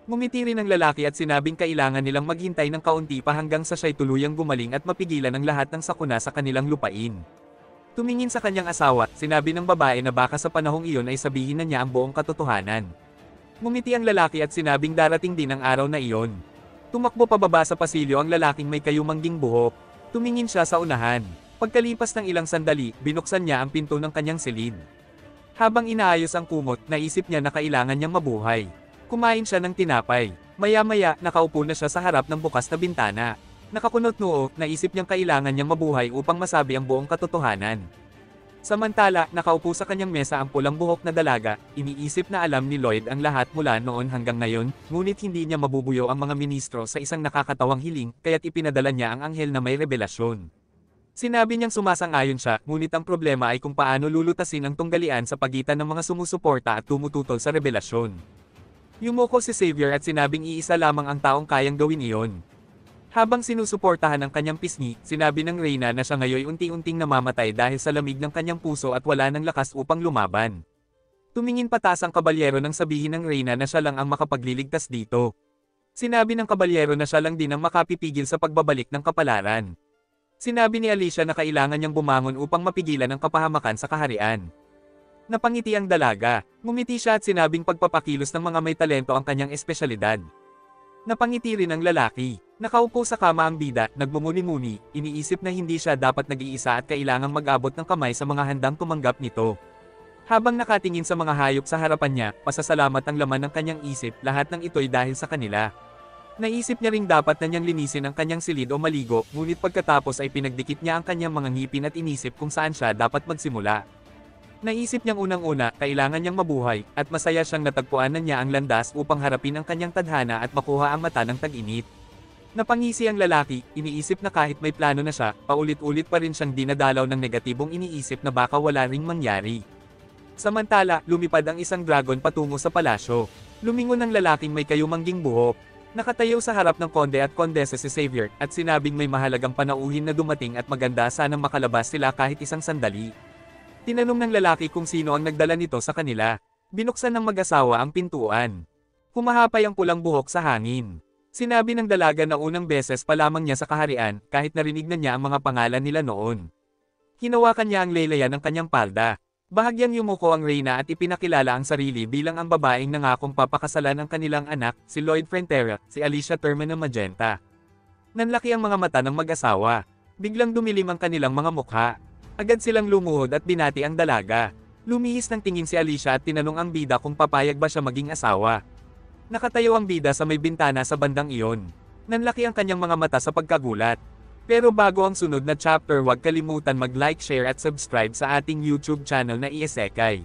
Speaker 1: Ngumiti rin ang lalaki at sinabing kailangan nilang maghintay ng kaunti pa hanggang sa siya'y tuluyang gumaling at mapigilan ang lahat ng sakuna sa kanilang lupain. Tumingin sa kanyang asawa, sinabi ng babae na baka sa panahong iyon ay sabihin na niya ang buong katotohanan. Ngumiti ang lalaki at sinabing darating din ang araw na iyon. Tumakbo pababa sa pasilyo ang lalaking may kayumangging buhok. Tumingin siya sa unahan. Pagkalipas ng ilang sandali, binuksan niya ang pinto ng kanyang silid. Habang inaayos ang kumot, naisip niya na kailangan niyang mabuhay. Kumain siya ng tinapay. Maya-maya, nakaupo na siya sa harap ng bukas na bintana. Nakakunot noo, naisip niyang kailangan niyang mabuhay upang masabi ang buong katotohanan. Samantala, nakaupo sa kanyang mesa ang pulang buhok na dalaga, iniisip na alam ni Lloyd ang lahat mula noon hanggang ngayon, ngunit hindi niya mabubuyo ang mga ministro sa isang nakakatawang hiling, kaya't ipinadala niya ang anghel na may revelasyon. Sinabi niyang sumasang-ayon siya, ngunit ang problema ay kung paano lulutasin ang tunggalian sa pagitan ng mga sumusuporta at tumututol sa revelasyon. Yumuko si Xavier at sinabing iisa lamang ang taong kayang gawin iyon. Habang sinusuportahan ang kanyang pisngi, sinabi ng Reyna na siya ngayoy unti-unting namamatay dahil sa lamig ng kanyang puso at wala ng lakas upang lumaban. Tumingin patas ang kabalyero nang sabihin ng Reyna na siya lang ang makapagliligtas dito. Sinabi ng kabalyero na siya lang din ang makapipigil sa pagbabalik ng kapalaran. Sinabi ni Alicia na kailangan niyang bumangon upang mapigilan ang kapahamakan sa kaharian. Napangiti ang dalaga, ngumiti siya at sinabing pagpapakilos ng mga may talento ang kanyang espesyalidad. Napangiti rin ang lalaki. Nakaupo sa kama ang bida, nagmumuni-muni, iniisip na hindi siya dapat nag-iisa at kailangang mag-abot ng kamay sa mga handang tumanggap nito. Habang nakatingin sa mga hayop sa harapan niya, pasasalamat ang laman ng kanyang isip, lahat ng ito'y dahil sa kanila. Naisip niya ring dapat na niyang linisin ang kanyang silid o maligo, ngunit pagkatapos ay pinagdikit niya ang kanyang mga ngipin at inisip kung saan siya dapat magsimula. Naisip niyang unang-una, kailangan niyang mabuhay, at masaya siyang natagpuan na niya ang landas upang harapin ang kanyang tadhana at makuha ang mata ng tag-init. Napangisi ang lalaki, iniisip na kahit may plano na siya, paulit-ulit pa rin siyang dinadalaw ng negatibong iniisip na baka wala ring mangyari. Samantala, lumipad ang isang dragon patungo sa palasyo. Lumingon ang lalaking may kayumangging buhok. Nakatayo sa harap ng konde at kondesa si Xavier, at sinabing may mahalagang panauhin na dumating at maganda sanang makalabas sila kahit isang sandali. Tinanong ng lalaki kung sino ang nagdala nito sa kanila. Binuksan ng mag-asawa ang pintuan. Humahapay ang pulang buhok sa hangin. Sinabi ng dalaga na unang beses pa lamang niya sa kaharian, kahit narinig na niya ang mga pangalan nila noon. Hinawakan niya ang laylayan ng kanyang palda. Bahagyang yumuko ang Reyna at ipinakilala ang sarili bilang ang babaeng nangakong papakasalan ng kanilang anak, si Lloyd Frontera, si Alicia Termina Magenta. Nanlaki ang mga mata ng mag-asawa. Biglang dumilim ang kanilang mga mukha. Agad silang lumuhod at binati ang dalaga. Lumihis ng tingin si Alicia at tinanong ang bida kung papayag ba siya maging asawa. Nakatayo ang bida sa may bintana sa bandang iyon. Nanlaki ang kanyang mga mata sa pagkagulat. Pero bago ang sunod na chapter, huwag kalimutan mag-like, share at subscribe sa ating YouTube channel na Isekai.